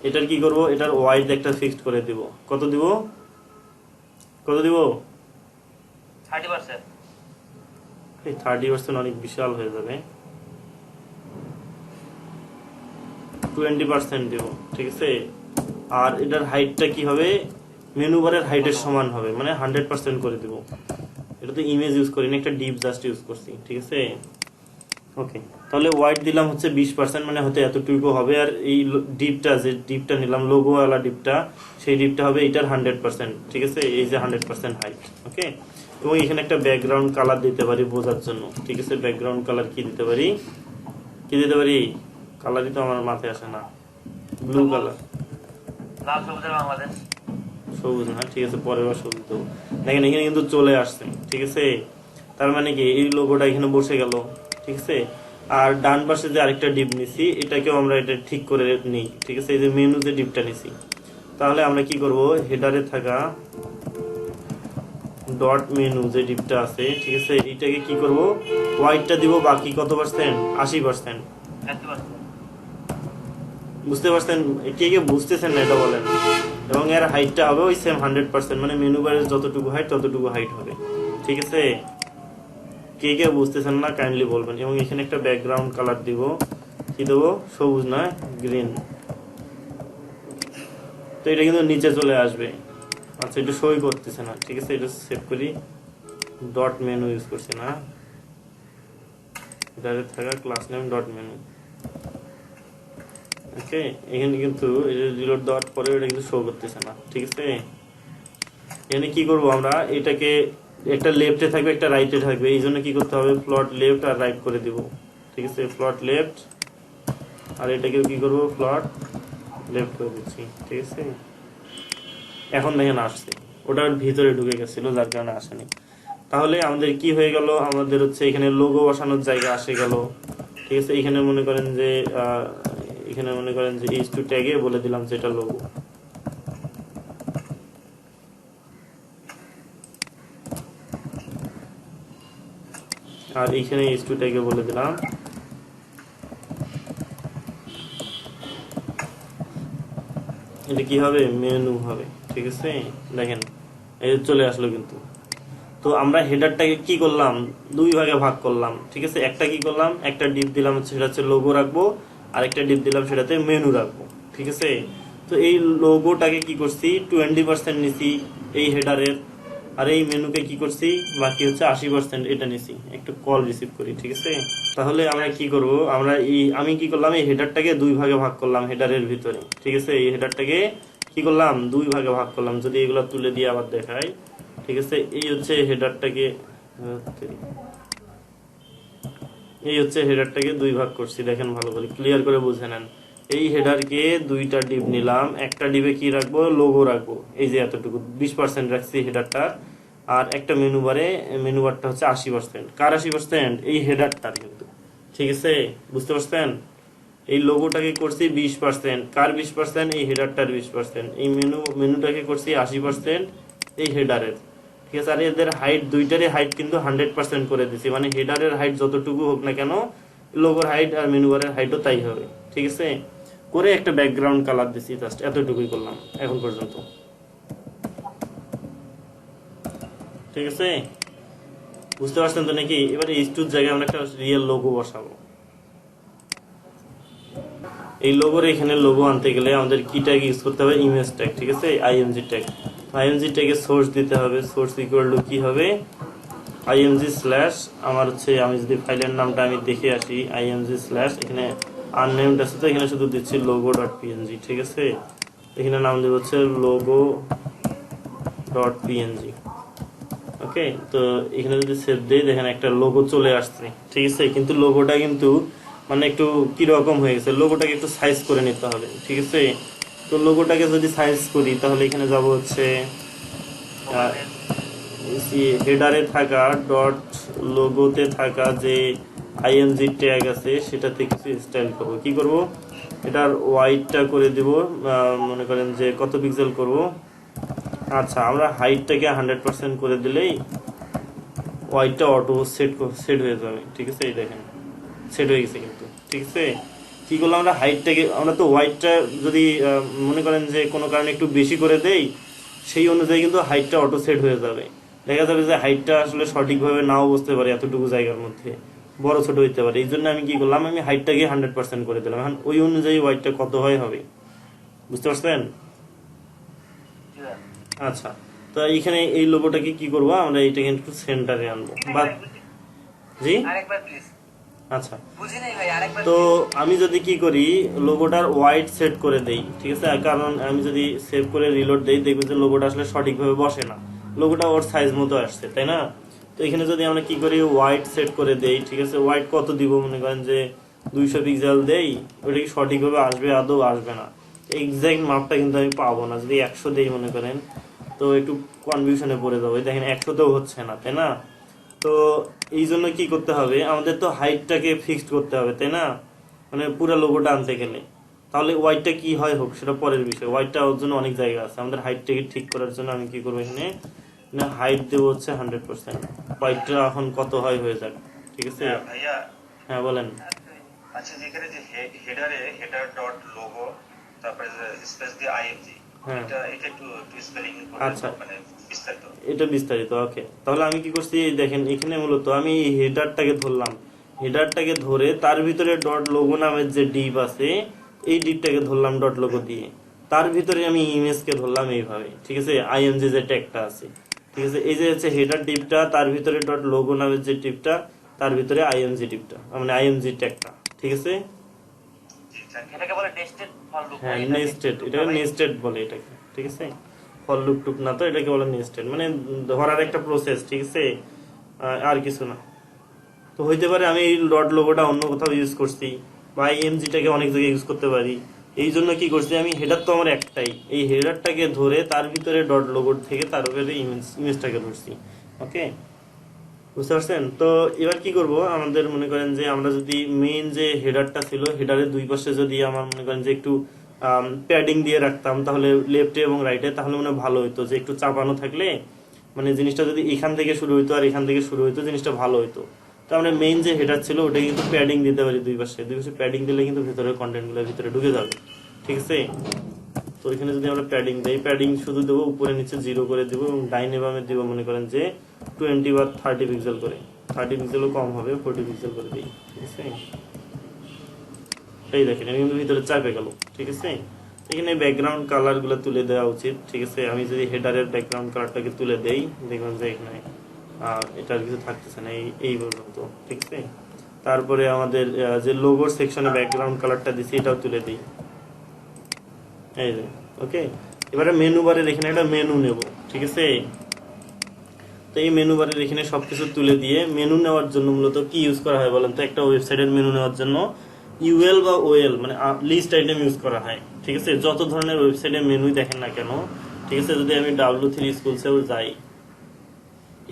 [SPEAKER 1] এটার কি করব, এটার ওয়াইড একটা ফিক্সড করে দিব। কত দিব, কত দিব,
[SPEAKER 3] 30%।
[SPEAKER 1] এই 30% অনেক বিশাল হয়ে যাবে, 20% দিব, ঠিক আছে। আর এটার হাইটটা কি হবে, মেনু বারের হাইটের সমান হবে, মানে 100% করে দিব। এটা তো ইমেজ ইউজ করিনি, একটা ডিপ জাস্ট ইউজ করছি, ঠিক আছে। ওকে, তাহলে ওয়াইড দিলাম হচ্ছে 20%, মানে হয়তো এতটুকু হবে। আর এই ডিপটা, যে ডিপটা নিলাম লোগোওয়ালা ডিপটা, সেই ডিপটা হবে এটার 100%, ঠিক আছে, এই যে 100% হাইট, ওকে। এবং এখানে একটা ব্যাকগ্রাউন্ড কালার দিতে পারি বোঝার জন্য, ঠিক আছে। ব্যাকগ্রাউন্ড কালার কি দিতে পারি, কি দিতে পারি, কালারই তো আমার মাথায় আসে না, ব্লু কালার,
[SPEAKER 3] লাল সবুজের বাংলাদেশ,
[SPEAKER 1] সবুজ না, ঠিক আছে, পরের বার সবুজ দেবো। দেখেন এখানে কিন্তু চলে আসছে, ঠিক আছে। তার মানে কি, এই লোগোটা এখানে বসে গেল, ঠিক আছে। আর ডান পাশে যে আরেকটা ডিপ নিছি, এটাকেও আমরা এটা ঠিক করে নিই, ঠিক আছে। এই যে মেনু যে ডিপটা নিছি, তাহলে আমরা কি করব, হেডারে থাকা ডট মেনু যে ডিপটা আছে, ঠিক আছে, এটাকে কি করব, হোয়াইটটা দিব, বাকি কত পার্সেন্ট, 80%। বুঝতে পারছেন, কে কে বুঝতেছেন না এটা বলেন। এবং এর হাইটটা হবে ওই সেম 100%, মানে মেনু বারের যতটুকু হাইট ততটুকু হাইট হবে, ঠিক আছে। কে কে বুঝতেছেন না কাইন্ডলি বলবেন। এবং এখানে একটা ব্যাকগ্রাউন্ড কালার দিব, কি দেবো, সবুজ না গ্রিন। তো এটা কিন্তু নিচে চলে আসবে, আচ্ছা এটা সই করতেছে না, ঠিক আছে, এটা সেভ করি, ডট মেনু ইউজ করছি না, এটাতে থাকা ক্লাস নেম ডট মেনু, ওকে। এখানে কিন্তু রিলোড দেওয়ার পরে এটা কিন্তু শো করতেছে না, ঠিক আছে। এখানে কি করব, আমরা এটাকে একটা লেফটে থাকবে একটা রাইটে থাকবে, এই জন্য কি করতে হবে, প্লট লেফট আর রাইট করে দিব, ঠিক আছে, প্লট লেফট। আর এটাকেও কি করব, প্লট লেফট করে দিচ্ছি, ঠিক আছে। এখন দেখেন আসছে, ওটার ভিতরে ঢুকে গেছিল যার কারণে আসেনি। তাহলে আমাদের কি হয়ে গেল, আমাদের হচ্ছে এখানে লোগো বসানোর জায়গা আসে গেল, ঠিক আছে। এখানে মনে করেন যে H2 ট্যাগে বলে দিলাম যে এটা লোগো, আর এইখানে H2 ট্যাগে বলে দিলাম এটা কি হবে, মেনু হবে। ঠিক আছে, দেখেন এই চলে আসলো কিন্তু। তো আমরা হেডারটাকে কি করলাম, দুই ভাগে ভাগ করলাম। ঠিক আছে, একটা কি করলাম, একটা ডিপ দিলাম হচ্ছে সেটা হচ্ছে লোগো রাখবো, আর একটা ডিপ দিলাম সেটাতে মেনু রাখবো। ঠিক আছে, তো এই লোগোটাকে কি করছি 20% নিছি এই হেডারের, আর এই মেনুকে কি করছি বাকি হচ্ছে 80% এটা নিছি। একটু কল রিসিভ করি। ঠিক আছে, তাহলে আমরা কি করব, আমি কি করলাম এই হেডারটাকে দুই ভাগে ভাগ করলাম হেডারের ভিতরে। ঠিক আছে, এই হেডারটাকে কি করলাম দুই ভাগে ভাগ করলাম। যদি এগুলো তুলে দিয়ে আবার দেখাই, ঠিক আছে, এই হচ্ছে হেডারটাকে দুই ভাগ করছি। দেখেন ভালো করে ক্লিয়ার করে বুঝে নেন। এই হেডারকে দুইটা ডিপ নিলাম, একটা ডিপে কি রাখবো, লোগো রাখবো, এই যে এতটুকু 20% রাখছি হেডারটা। আর একটা মেনু বারটা হচ্ছে 80%। কার 80%? এই হেডারটার কিন্তু। ঠিক আছে, বুঝতে পারছেন? এই লোগোটাকে করছি 20%, কার 20%? এই হেডারটার 20%। এই মেনুটাকে করছি 80% এই হেডারের। ঠিক আছে, আর এদের হাইট দুইটারই হাইট কিন্তু 100% করে দিছি, মানে হেডারের হাইট যতটুকু হোক না কেন লোগোর হাইট আর মেনু বারের হাইটও তাই হবে। ঠিক আছে, করে একটা ব্যাকগ্রাউন্ড কালার দিছি, জাস্ট এতটুকুই করলাম এখন পর্যন্ত। ঠিক আছে, বুঝতে পারছেন তো নাকি? এবার এই টুর জায়গায় আমরা একটা রিয়েল লোগো বসাবো। এই লোগোর এখানে লোগো আনতে গেলে আমাদের কি ট্যাগ ইউজ করতে হবে, ইমেজ ট্যাগ। ঠিক আছে, আইএমজি ট্যাগ। আইএমজি ট্যাগে সোর্স দিতে হবে। সোর্স ইকুয়াল টু কি হবে, আইএমজি স্ল্যাশ, আমার হচ্ছে আমি যদি ফাইলের নামটা আমি দেখে আসি, আইএমজি স্ল্যাশ, এখানে আননেমড আছে তো এখানে শুধু দিচ্ছি লোগো ডট পিএনজি। ঠিক আছে, এখানে নাম দেবো হচ্ছে লোগো ডট পিএনজি। ওকে, তো এখানে যদি সেভ দেই দেখেন একটা লোগো চলে আসছে। ঠিক আছে, কিন্তু লোগোটা কিন্তু মানে একটু কিরকম হয়ে গেছে, লোগোটাকে একটু সাইজ করে নিতে হবে। ঠিক আছে, তো লোগোটাকে যদি সাইজ করি তাহলে এখানে যাব হচ্ছে হেডারে থাকা ডট লোগোতে থাকা যে আইএনজি ট্যাগ আছে সেটাতে কিছু স্টাইল করব। কি করব, এটার ওয়াইডটা করে দিব, মনে করেন যে কত পিক্সেল করব। আচ্ছা, আমরা হাইটটাকে 100% করে দিলেই ওয়াইডটা অটো সেট হয়ে যাবে। ঠিক আছে, এই দেখেন সেট হয়ে গেছে কিন্তু। ঠিক আছে, কি করলাম আমরা হাইটটাকে, আমরা তো ওয়াইডটা যদি মনে করেন যে কোনো কারণে একটু বেশি করে দেই, সেই অনুযায়ী কিন্তু হাইটটা অটো সেট হয়ে যাবে। দেখা যাবে যে হাইটটা আসলে সঠিকভাবে নাও বুঝতে পারে, এতটুকু জায়গার মধ্যে বড় ছোট হইতে পারে। এই জন্য আমি কি করলাম, আমি হাইটটাকে 100% করে দিলাম। এখন ওই অনুযায়ী ওয়াইডটা কত হয় হবে, বুঝতে পারছেন? আচ্ছা, তো এইখানে এই লোগোটাকে কি করবো, আমরা এইটাকে একটু সেন্টারে আনবো বা জি আচ্ছা। তো আমি যদি কি করি, লোগোটার ওয়াইড সেট করে দেই। ঠিক আছে, কারণ আমি যদি সেভ করে রিলোড দেই দেখবো যে লোগোটা আসলে সঠিকভাবে বসে না, লোগোটা ওর সাইজ মতো আসছে, তাই না? তো এখানে যদি আমরা কি করি, ওয়াইড সেট করে দেই। ঠিক আছে, ওয়াইড কত দিব, মনে করেন যে 200 পিক্সেল দেই, ওটা কি সঠিকভাবে আসবে? আদৌ আসবে না। এক্সাক্ট মাপটা কিন্তু আমি পাবো না। যদি 100 দেই মনে করেন, তো একটু কনফিউশনে পড়ে যাবো। দেখেন 100তেও হচ্ছে না, তাই না? তো এই জন্য কি করতে হবে, আমাদের তো হাইটটাকে ফিক্সড করতে হবে, তাই না? মানে পুরো লোগোটা আনতে গেলে, তাহলে ওয়াইডটা কি হয় হোক সেটা পরের বিষয়। ওয়াইডটা ওর জন্য অনেক জায়গা আছে। আমাদের হাইটটাকে ঠিক করার জন্য আমি কি করবো, এখানে হাইট দেবো হচ্ছে 100%। ওয়াইডটা এখন কত হয় হয়ে যাক। ঠিক আছে
[SPEAKER 2] ভাইয়া,
[SPEAKER 1] হ্যাঁ বলেন।
[SPEAKER 2] আচ্ছা, যেখানে যে হেডারে হেডার ডট লোগো তারপরে স্পেস দিয়ে আইএমজি,
[SPEAKER 1] হ্যাঁ,
[SPEAKER 2] এটা একটু স্পেলিং করে
[SPEAKER 1] আচ্ছা,
[SPEAKER 2] মানে বিস্তারিত।
[SPEAKER 1] এটা বিস্তারিত। ওকে, তাহলে আমি কি করছি, দেখেন এখানে মূলত আমি হেডারটাকে ধরলাম, হেডারটাকে ধরে তার ভিতরে ডট লোগো নামের যে ডিপ আছে এই ডিপটাকে ধরলাম ডট লোগো দিয়ে, তার ভিতরে আমি ইমেজকে ধরলাম এইভাবে। ঠিক আছে, আইএমজি যে ট্যাগটা আছে, ঠিক আছে, এই যে হচ্ছে হেডার ডিপটা, তার ভিতরে ডট লোগো নামের যে ডিপটা, তার ভিতরে আইএমজি ডিপটা, মানে আইএমজি ট্যাগটা। ঠিক আছে,
[SPEAKER 3] এটাকে বলে নেস্টেড ফর লুপ।
[SPEAKER 1] হ্যাঁ নেস্টেড, এটাকে নেস্টেড বলে এটাকে। ঠিক আছে, ফর লুপ টুপ না তো, এটাকে বলে নেস্টেড, মানে ধরার একটা প্রসেস। ঠিক আছে, আর কিছু না। তো হইতে পারে আমি এই ডট লোগোটা অন্য কোথাও ইউজ করছি, বা এমজিটাকে অনেক জায়গায় ইউজ করতে পারি। এই জন্য কি করছি, আমি হেডার তো আমার একটাই, এই হেডারটাকে ধরে তার ভিতরে ডট লোগো থেকে তার উপরে ইমেজটাকে ধরছি। ওকে, বুঝতে পারছেন? তো এবার কি করব, আমাদের মনে করেন যে আমরা যদি মেইন যে হেডারটা ছিল, হেডারের দুই পাশে যদি আমার মনে করেন যে একটু প্যাডিং দিয়ে রাখতাম, তাহলে লেফটে এবং রাইটে, তাহলে মনে ভালো হইতো। যে একটু চাপানো থাকলে মানে জিনিসটা যদি এখান থেকে শুরু হইতো আর এখান থেকে শুরু হইতো, জিনিসটা ভালো হইতো। তো আমরা মেইন যে হেডার ছিল ওটা কিন্তু প্যাডিং দিতে পারি, দুই পাশে প্যাডিং দিলে কিন্তু ভিতরে কন্টেন্টগুলো ভিতরে ঢুকে যাবে। ঠিক আছে, তো এখানে যদি আমরা প্যাডিং দেই, প্যাডিং শুধু দেবো উপরে নিচে 0 করে দেবো এবং ডাইনে বামে দিব মনে করেন যে 20 বা 30 পিক্সেল করে, 30 পিক্সেলও কম হবে, 40 পিক্সেল করে দিই, ঠিক আছে। এই দেখেন এটা কিন্তু ভিতরে চাপে গেল, ঠিক আছে। এখানে ব্যাকগ্রাউন্ড কালার গুলো তুলে দেওয়া উচিত, ঠিক আছে। আমি যদি হেডারের ব্যাকগ্রাউন্ড কালারটাকে তুলে দেই, দেখবেন যে এখানে এটা আর কিছু থাকতেছে না এই পর্যন্ত, ঠিক আছে। তারপরে আমাদের যে লোগোর সেকশনে ব্যাকগ্রাউন্ড কালারটা দিছি এটাও তুলে দিই, এই যে ওকে। এবারে মেনু বারের এখানে একটা মেনু নেব, ঠিক আছে। তো এই মেনু বারের এখানে সবকিছু তুলে দিয়ে মেনু নেওয়ার জন্য মূলত কি ইউজ করা হয় বলেন তো? একটা ওয়েবসাইটের মেনু নেওয়ার জন্য ইউএল বা ওএল মানে লিস্ট আইটেম ইউজ করা হয়, ঠিক আছে। যত ধরনের ওয়েবসাইটের মেনুই দেখেন না কেন, ঠিক আছে। যদি আমি W3 স্কুলসেও যাই,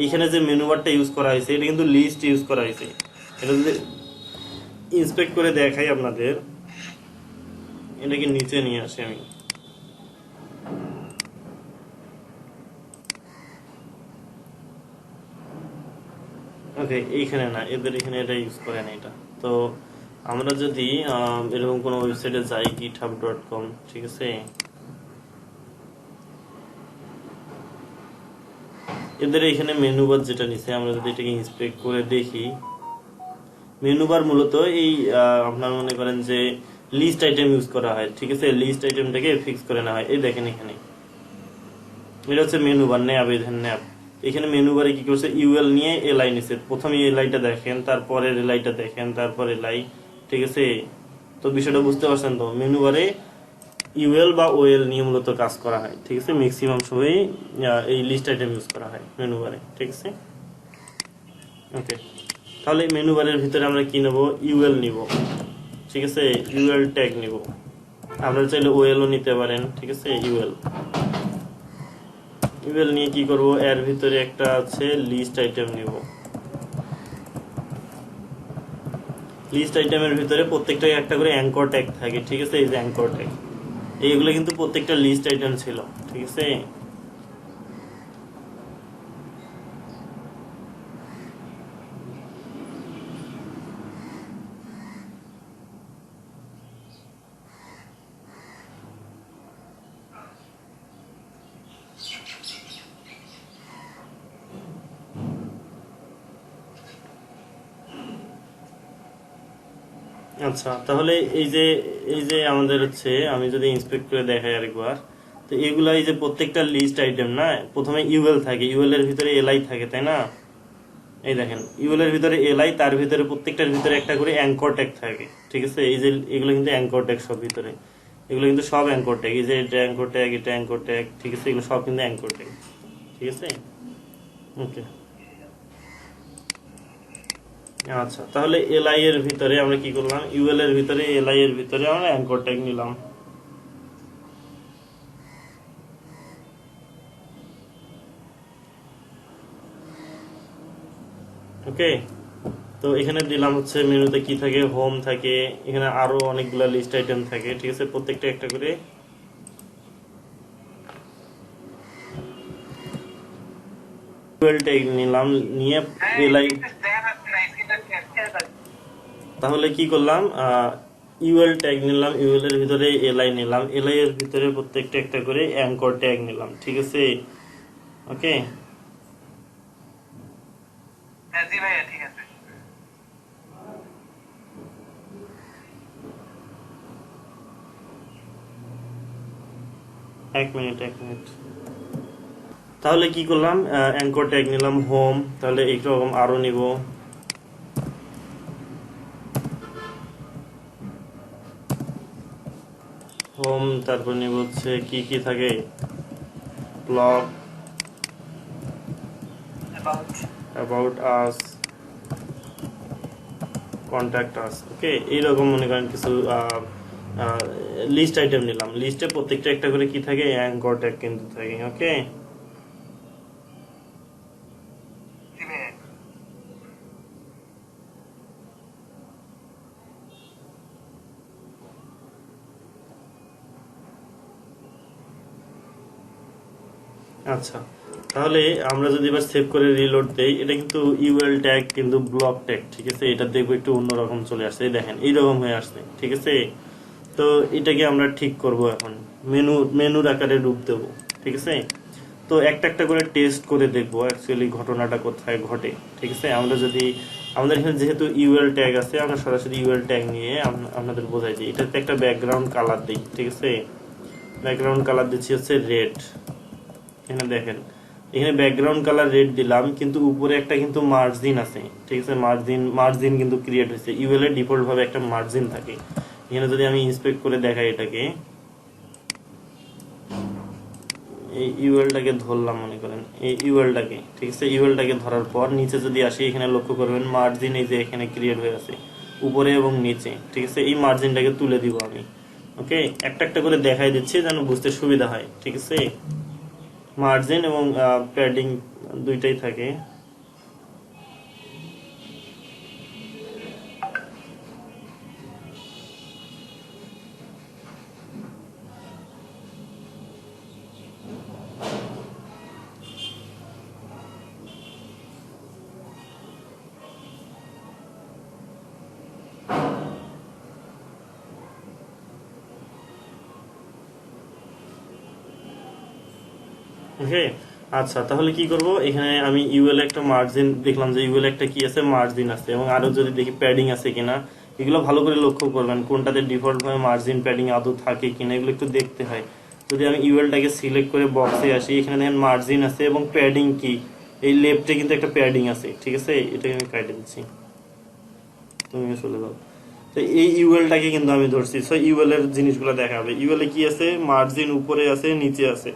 [SPEAKER 1] এখানে যে মেনু বারটা ইউজ করা হয়েছে এটা কিন্তু লিস্ট ইউজ করা হয়েছে। এটা যদি ইন্সপেক্ট করে দেখাই আপনাদের, এটাকে নিচে নিয়ে আসি আমি, ওকে। এইখানে না, এদের এখানে এটা ইউজ করে না এটা। তো আমরা যদি এরকম কোনো ওয়েবসাইটে যাই, github.com, ঠিক আছে। এদের এখানে মেনু বার যেটা নিছে, আমরা যদি এটাকে ইন্সপেক্ট করে দেখি, মেনু বার মূলত এই আপনার মনে করেন যে লিস্ট আইটেম ইউজ করা হয়, ঠিক আছে। লিস্ট আইটেমটাকে ফিক্স করে নেওয়া হয়। এই দেখেন এখানে এটা হচ্ছে মেনু বার, ন্যাব, ন্যাব। এখানে মেনু বারে কি করছে, ইউএল নিয়ে এলআই নিছে। প্রথমে এলআইটা দেখেন, তারপরে এলআইটা দেখেন, তারপর এলআই, ঠিক আছে। তো বিষয়টা বুঝতে পারছেন তো? মেনু বারে ইউএল বা ওএল নিয়ে মূলত কাজ করা হয়, ঠিক আছে। ম্যাক্সিমাম সময় এই লিস্ট আইটেম ইউজ করা হয় মেনু বারে, ঠিক আছে। ওকে, তাহলে মেনু বারের ভিতরে আমরা কি নেব? ইউএল নিব, ঠিক আছে। ইউএল ট্যাগ নিব। আপনারা চাইলে ওএল ও নিতে পারেন, ঠিক আছে। ইউএল নিয়ে কি করব? এর ভিতরে একটা আছে লিস্ট আইটেম নিব। লিস্ট আইটেমের ভিতরে প্রত্যেকটা একটা করে অ্যাঙ্কর ট্যাগ থাকে, ঠিক আছে। এই যে অ্যাঙ্কর ট্যাগ, এইগুলো কিন্তু প্রত্যেকটা লিস্ট আইটেম ছিল, ঠিক আছে। আচ্ছা, তাহলে এই যে আমাদের হচ্ছে, আমি যদি ইন্সপেক্ট করে দেখাই আরেকবার, তো এগুলা এই যে প্রত্যেকটা লিস্ট আইটেম না, প্রথমে ইউএল থাকে, ইউএল এর ভিতরে এলআই থাকে, তাই না? এই দেখেন ইউএল এর ভিতরে এলআই, তার ভিতরে প্রত্যেকটার ভিতরে একটা করে অ্যাঙ্কর ট্যাগ থাকে, ঠিক আছে। এই যে এগুলো কিন্তু অ্যাঙ্কর ট্যাগ সব ভিতরে, এগুলো কিন্তু সব অ্যাঙ্কর ট্যাগ। এই যে এটা অ্যাঙ্কর ট্যাগ, এটা অ্যাঙ্কর ট্যাগ, ঠিক আছে। এগুলো সব কিন্তু অ্যাঙ্কর ট্যাগ, ঠিক আছে। ওকে, আচ্ছা, তাহলে এলআই এর ভিতরে আমরা কি করলাম? ইউএল এর ভিতরে এলআই এর ভিতরে আমরা অ্যাঙ্কর ট্যাগ নিলাম, ওকে। তো এখানে দিলাম হচ্ছে মেনুতে কি থাকে, হোম থাকে, এখানে আরো অনেকগুলা লিস্ট আইটেম থাকে, ঠিক আছে। প্রত্যেকটা একটা করে ইউএল ট্যাগ নিলাম, নিয়ে এলআই। তাহলে কি করলাম? ইউএল ট্যাগ নিলাম, ইউএল এর ভিতরে এলআই নিলাম, এলআই এর ভিতরে প্রত্যেকটা একটা করে অ্যাঙ্কর ট্যাগ নিলাম, ঠিক আছে। ওকে,
[SPEAKER 4] জি ভাইয়া, ঠিক আছে।
[SPEAKER 1] এক মিনিট। তাহলে কি করলাম? অ্যাঙ্কর ট্যাগ নিলাম, হোম, তাহলে এইরকম আরো নিব, হোম, তারপর নিব হচ্ছে কি কি থাকে, blog, about us, contact us, okay. এইরকম মনে করেন কিছু লিস্ট আইটেম নিলাম। লিস্টে প্রত্যেকটা একটা করে কি থাকে, অ্যাঙ্কর ট্যাগ কিন্তু থাকে, ওকে।
[SPEAKER 4] জি ভাইয়া।
[SPEAKER 1] আচ্ছা, তাহলে আমরা যদি এবার সেভ করে রিলোড দেই, এটা কিন্তু ইউএল ট্যাগ কিন্তু ব্লক ট্যাগ, ঠিক আছে। এটা দেখবো একটু অন্যরকম চলে আসছে, দেখেন এইরকম হয়ে আসছে, ঠিক আছে। তো এটাকে আমরা ঠিক করব এখন, মেনুর আকারে রূপ দেব, ঠিক আছে। তো একটা একটা করে টেস্ট করে দেখবো অ্যাকচুয়ালি ঘটনাটা কোথায় ঘটে, ঠিক আছে। আমরা যদি আমাদের এখানে যেহেতু ইউএল ট্যাগ আছে, আমরা সরাসরি ইউএল ট্যাগ নিয়ে আপনাদের বোঝাই দিই। এটাতে একটা ব্যাকগ্রাউন্ড কালার দিই, ঠিক আছে। ব্যাকগ্রাউন্ড কালার দিচ্ছি হচ্ছে রেড। এখানে দেখেন, এখানে ব্যাকগ্রাউন্ড কালার রেড দিলাম, কিন্তু উপরে একটা কিন্তু মার্জিন আছে, ঠিক আছে। মার্জিন কিন্তু ক্রিয়েট হয়েছে। ইউএল এর ডিফল্ট ভাবে একটা মার্জিন থাকে। এখানে যদি আমি ইন্সপেক্ট করে দেখাই এটাকে, এই ইউএলটাকে ধরলাম মনে করেন, এই ইউএলটাকে, ঠিক আছে। ইউএলটাকে ধরার পর নিচে যদি আসি, এখানে লক্ষ্য করবেন মার্জিন এই যে এখানে ক্রিয়েট হয়ে আছে উপরে এবং নিচে, ঠিক আছে। এই মার্জিনটাকে তুলে দিব আমি, ওকে। একটা একটা করে দেখাই দিচ্ছি যেন বুঝতে সুবিধা হয়, ঠিক আছে। মার্জিন এবং প্যাডিং দুইটাই থাকে। ওকে, আচ্ছা, তাহলে কি করব, এখানে আমি ইউএল একটা মার্জিন দেখলাম যে ইউএল একটা কি আছে, মার্জিন আছে, এবং আরো যদি দেখি প্যাডিং আছে কিনা, এগুলো ভালো করে লক্ষ্য করবেন কোনটাতে ডিফল্ট ভাবে মার্জিন প্যাডিং আদৌ থাকে কিনা, এগুলো একটু দেখতে হয়। যদি আমি ইউএলটাকে সিলেক্ট করে বক্সে আসি, এখানে দেখেন মার্জিন আছে এবং প্যাডিং কি, এই লেফটে কিন্তু একটা প্যাডিং আছে, ঠিক আছে। এটাকে আমি কাটে দিচ্ছি, তুমি চলে যাও। তো এই ইউএলটাকে কিন্তু আমি ধরছি, সো ইউএল এর জিনিসগুলো দেখাবে। ইউএল এ কি আছে, মার্জিন উপরে আছে, নিচে আছে,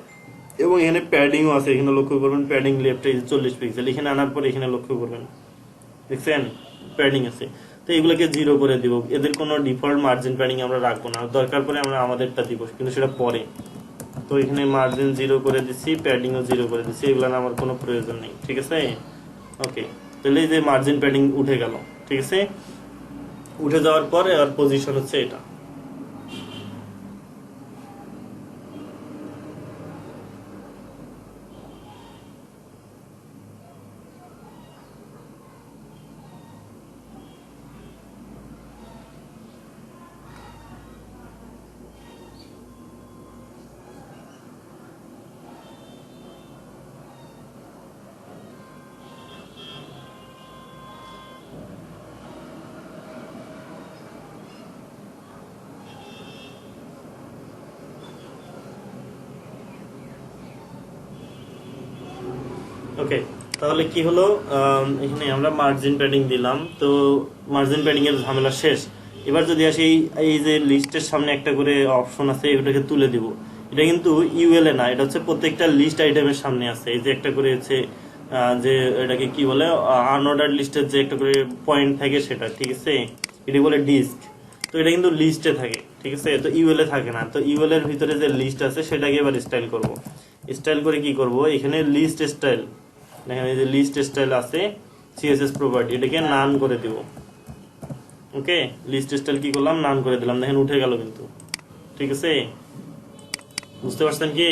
[SPEAKER 1] এবং এখানে প্যাডিংও আছে। এখানে লক্ষ্য করবেন প্যাডিং লেফটে 40 পিক্সেল। এখানে আনার পর এখানে লক্ষ্য করবেন, দেখছেন প্যাডিং আছে। তো এগুলোকে 0 করে দিব। এদের কোনো ডিফল্ট মার্জিন প্যাডিং আমরা রাখবো না, দরকার পড়ে আমরা আমাদেরটা দিব, কিন্তু সেটা পরে। তো এখানে মার্জিন 0 করে দিচ্ছি, প্যাডিংও 0 করে দিচ্ছি, এগুলো আমার কোনো প্রয়োজন নেই, ঠিক আছে। ওকে, তাহলে এই যে মার্জিন প্যাডিং উঠে গেল, ঠিক আছে। উঠে যাওয়ার পর আর পজিশন হচ্ছে এটা। ওকে, তাহলে কি হলো, এখানে আমরা মার্জিন প্যাডিং দিলাম। তো মার্জিন প্যাডিং এর ঝামেলা শেষ। এবার যদি আসি, এই যে লিস্টের সামনে একটা করে অপশন আছে, এটাকে তুলে দিব। এটা কিন্তু ইউএল এ না, এটা হচ্ছে প্রত্যেকটা লিস্ট আইটেমের সামনে আছে। এই যে একটা করে হচ্ছে যে এটাকে কি বলে, আনঅর্ডার লিস্টের যে একটা করে পয়েন্ট থাকে সেটা, ঠিক আছে। এটি বলে ডিস্ক। তো এটা কিন্তু লিস্টে থাকে, ঠিক আছে। তো ইউএল এ থাকে না। তো ইউএল এর ভিতরে যে লিস্ট আছে সেটাকে এবার স্টাইল করব। স্টাইল করে কি করব, এখানে লিস্ট স্টাইল, দেখেন এই যে লিস্ট স্টাইল আছে, সিএসএস প্রপার্টি, এটাকে নান করে দিব। ওকে, লিস্ট স্টাইল কি করলাম, নান করে দিলাম, দেখেন উঠে গেল কিন্তু, ঠিক আছে। বুঝতে পারছেন কি?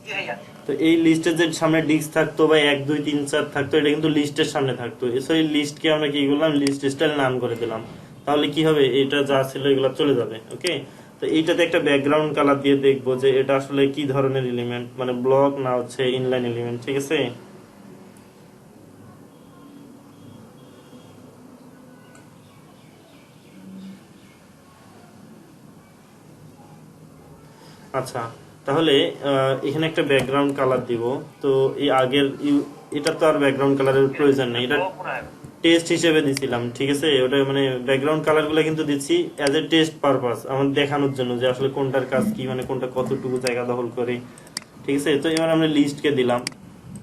[SPEAKER 4] জি ভাইয়া।
[SPEAKER 1] তো এই লিস্টের যে সামনে ডিস্ক থাকতো বা 1 2 3 4 থাকতো, এটা কিন্তু লিস্টের সামনে থাকতো। এই লিস্টকে আমরা কি করলাম, লিস্ট স্টাইল নাম করে দিলাম। তাহলে কি হবে, এটা যা ছিল এগুলো চলে যাবে। ওকে, তো এইটাতে একটা ব্যাকগ্রাউন্ড কালার দিয়ে দেখবো যে এটা আসলে কি ধরনের এলিমেন্ট, মানে ব্লক না হচ্ছে ইনলাইন এলিমেন্ট, ঠিক আছে। আচ্ছা, তাহলে এখানে একটা ব্যাকগ্রাউন্ড কালার দিব। তো এই আগের এটা তো আর ব্যাকগ্রাউন্ড কালারের প্রয়োজন নেই, এটা টেস্ট হিসেবে দিছিলাম, ঠিক আছে। ওটা মানে ব্যাকগ্রাউন্ড কালার গুলো কিন্তু দিচ্ছি অ্যাজ এ টেস্ট পারপাস, আমার দেখানোর জন্য যে আসলে কোনটার কাজ কি, মানে কোনটা কতটুকু জায়গা দখল করে, ঠিক আছে। তো এবার আমরা লিস্টকে দিলাম।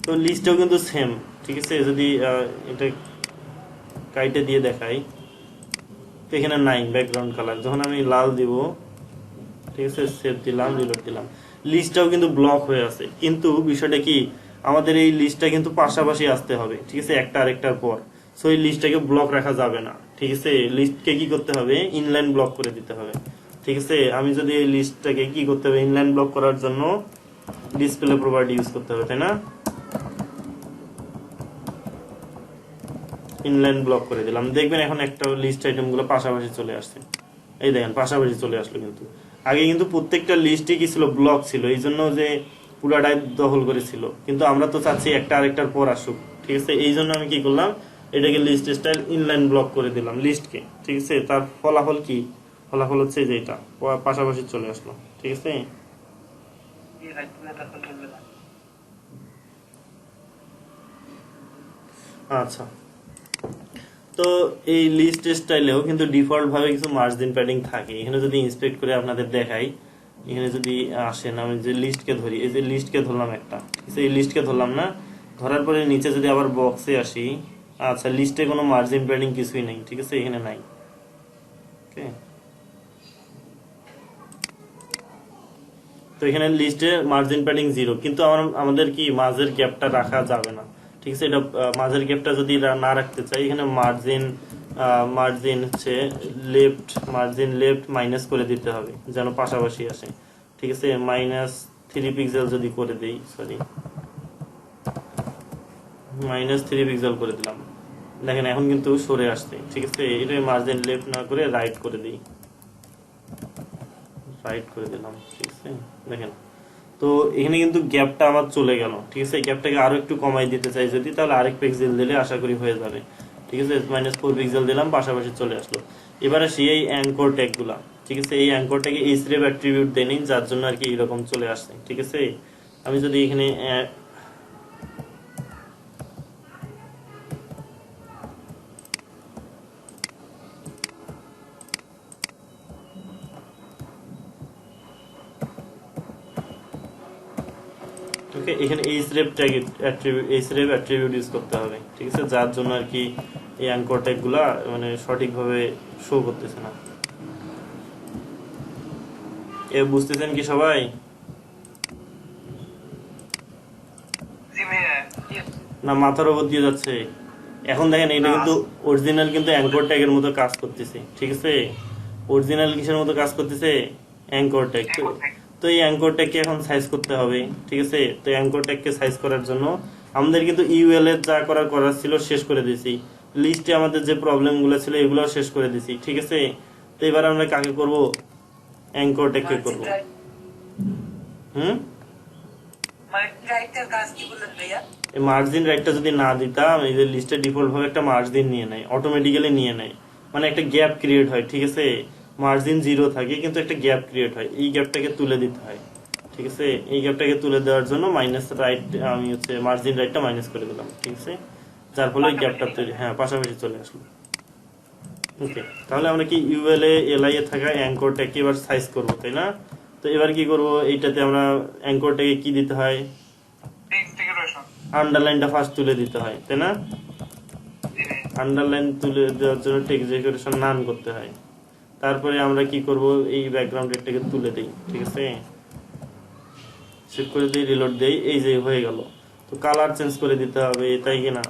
[SPEAKER 1] তো লিস্টটাও কিন্তু সেম, ঠিক আছে। যদি এটা কাইটে দিয়ে দেখাই, তো এখানে নাই ব্যাকগ্রাউন্ড কালার। যখন আমি লাল দিব, ঠিক আছে, সেভ দিলাম, রিলোড দিলাম, লিস্টটাও কিন্তু ব্লক হয়ে আছে। কিন্তু বিষয়টা কি, আমাদের এই লিস্টটা কিন্তু পাশাপাশি আসতে হবে, ঠিক আছে, একটা আরেকটার পর। সো এই লিস্টটাকে ব্লক রাখা যাবে না, ঠিক আছে। লিস্টকে কি করতে হবে, ইনলাইন ব্লক করে দিতে হবে, ঠিক আছে। আমি যদি এই লিস্টটাকে কি করতে হবে, ইনলাইন ব্লক করার জন্য ডিসপ্লে প্রপার্টি ইউজ করতে হবে, তাই না। ইনলাইন ব্লক করে দিলাম, দেখবেন এখন একটা লিস্ট আইটেম গুলো পাশাপাশি চলে আসছে, এই দেখেন পাশাপাশি চলে আসলো। কিন্তু আগে কিন্তু প্রত্যেকটা লিস্টই কি ছিল, ব্লক ছিল, এই জন্য যে পুরাটাই দখল করেছিল। কিন্তু আমরা তো চাচ্ছি একটা আরেকটার পর আসুক, ঠিক আছে? এই জন্য আমি কি করলাম, এটাকে লিস্ট স্টাইল ইনলাইন ব্লক করে দিলাম লিস্টকে, ঠিক আছে? তার ফলাফল কি, ফলাফল হচ্ছে যে এটা পাশাপাশি চলে আসলো, ঠিক আছে?
[SPEAKER 4] জি ভাই তুমি তারপর বলবে না
[SPEAKER 1] আচ্ছা, তো এই লিস্ট স্টাইলেও কিন্তু ডিফল্ট ভাবে কিছু মার্জিন প্যাডিং থাকে। এখানে যদি ইন্সপেক্ট করে আপনাদের দেখাই, এখানে যদি আসেন, আমি যে লিস্টকে ধরি, এই যে লিস্টকে ধরলাম একটা, ঠিক আছে? এই লিস্টকে ধরলাম না, ধরার পরে নিচে যদি আবার বক্সে আসি, আচ্ছা লিস্টে কোনো মার্জিন প্যাডিং কিছুই নেই, ঠিক আছে? এখানে নাই, ওকে। তো এখানে লিস্টে মার্জিন প্যাডিং 0, কিন্তু আমাদের কি মাঝের গ্যাপটা রাখা যাবে না, ঠিক আছে? এটা মাঝের গ্যাপটা যদি না রাখতে চাই, এখানে মার্জিন হচ্ছে মার্জিন লেফট মাইনাস করে দিতে হবে যেন পাশাপাশি আসে, ঠিক আছে? -3 পিক্সেল যদি করে দেই, সরি -3 পিক্সেল করে দিলাম, দেখেন এখন কিন্তু সরে আসছে, ঠিক আছে? এটা মার্জিন লেফট না করে রাইট করে দিই, রাইট করে দিলাম, ঠিক আছে? দেখেন তো এখানে কিন্তু গ্যাপটা আমার চলে গেল, ঠিক আছে? গ্যাপটাকে আরো একটু কমাই দিতে চাই যদি, তাহলে আরেক পিক্সেল দিলে আশা করি হয়ে যাবে, ঠিক আছে? -4 পিক্সেল দিলাম, পাশাপাশি চলে আসলো। এবারে সেই অ্যাঙ্কর ট্যাগ গুলা, ঠিক আছে? এই অ্যাঙ্কর ট্যাগে href অ্যাট্রিবিউট দেনি, যার জন্য আর কি এরকম চলে আসছে, ঠিক আছে? আমি যদি এখানে ওকে, এখানে href tag href attribute use করতে হবে, ঠিক আছে? যার জন্য আর কি এই অ্যাঙ্কর ট্যাগ গুলা মানে সঠিকভাবে শো করতেছে না। এ বুঝতেছেন কি সবাই?
[SPEAKER 4] জি ভাইয়া
[SPEAKER 1] না মাথার উপর দিয়ে যাচ্ছে? এখন দেখেন এটা কিন্তু অরিজিনাল কিন্তু অ্যাঙ্কর ট্যাগের মতো কাজ করতেছে, ঠিক আছে? অরিজিনাল কিসের মতো কাজ করতেছে? Anchor tag. তো এই অ্যাঙ্কর ট্যাগকে এখন সাইজ করতে হবে, ঠিক আছে? তো অ্যাঙ্কর ট্যাগকে সাইজ করার জন্য আমাদের কিন্তু ইউএল এর যা করার ছিল শেষ করে দিয়েছি, লিস্টে আমাদের যে প্রবলেম গুলো ছিল এগুলো শেষ করে দিয়েছি, ঠিক আছে? তো এবার আমরা কাকে করব? অ্যাঙ্কর ট্যাগকে করব।
[SPEAKER 3] মার্জিন রাইটের কাজ কি বললেন ভাইয়া?
[SPEAKER 1] এই মার্জিন রাইটটা যদি না দিতাম, এই যে লিস্টে ডিফল্ট ভাবে একটা মার্জিন নিয়ে নেয়, অটোমেটিক্যালি নিয়ে নেয়, মানে একটা গ্যাপ ক্রিয়েট হয়, ঠিক আছে? মার্জিন 0 থাকে কিন্তু একটা গ্যাপ ক্রিয়েট হয়, এই গ্যাপটাকে তুলে দিতে হয়, ঠিক আছে? এই গ্যাপটাকে তুলে দেওয়ার জন্য মাইনাস রাইট, আমি হচ্ছে মার্জিন রাইটটা মাইনাস করে দিলাম, ঠিক আছে? যার ফলে গ্যাপটা তৈরি, হ্যাঁ পাশাপাশি চলে আসলো, ওকে। তাহলে আমরা কি ইউএল এলআই এ থাকা অ্যাঙ্কর ট্যাগকে এবার সাইজ করব, তাই না? তো এবার কি করব, এইটাতে আমরা অ্যাঙ্কর ট্যাগে কি দিতে হয়?
[SPEAKER 4] টেক্সট ডেকোরেশন
[SPEAKER 1] আন্ডারলাইনটা ফার্স্ট তুলে দিতে হয়, তাই না?
[SPEAKER 4] জি ভাইয়া
[SPEAKER 1] আন্ডারলাইন তুলে দেওয়ার জন্য টেক্সট ডেকোরেশন নান করতে হয়। তারপরে আমরা কি করব, এই ব্যাকগ্রাউন্ড রেটটাকে তুলে দেই, ঠিক আছে? সেভ করে দিই, রিলোড দেই, এই যে হয়ে গেল। তো কালার চেঞ্জ করে দিতে হবে, তাই কি না?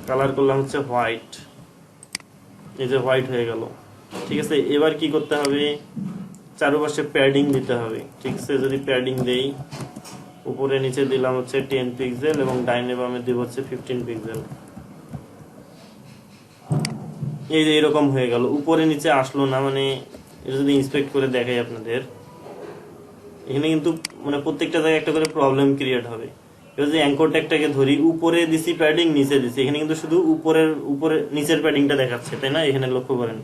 [SPEAKER 1] কালার করলাম হচ্ছে হোয়াইট, এই যে হোয়াইট হয়ে গেল, ঠিক আছে? এবার কি করতে হবে, চারপাশে প্যাডিং দিতে হবে, ঠিক আছে? যদি প্যাডিং দেই, উপরে নিচে দিলাম হচ্ছে 10 পিক্সেল এবং ডাইনে বামে দিব হচ্ছে 15 পিক্সেল, এই যে এরকম হয়ে গেল। উপরে নিচে আসলো না, মানে এটা যদি ইন্সপেক্ট করে দেখাই আপনাদের, এখানে কিন্তু মানে প্রত্যেকটা জায়গায় একটা করে প্রবলেম ক্রিয়েট হবে। এবার যে অ্যাঙ্কর ট্যাগটাকে ধরি, উপরে দিছি প্যাডিং, নিচে দিছি, এখানে কিন্তু শুধু উপরে নিচের প্যাডিংটা দেখাচ্ছে, তাই না? এখানে লক্ষ্য করেন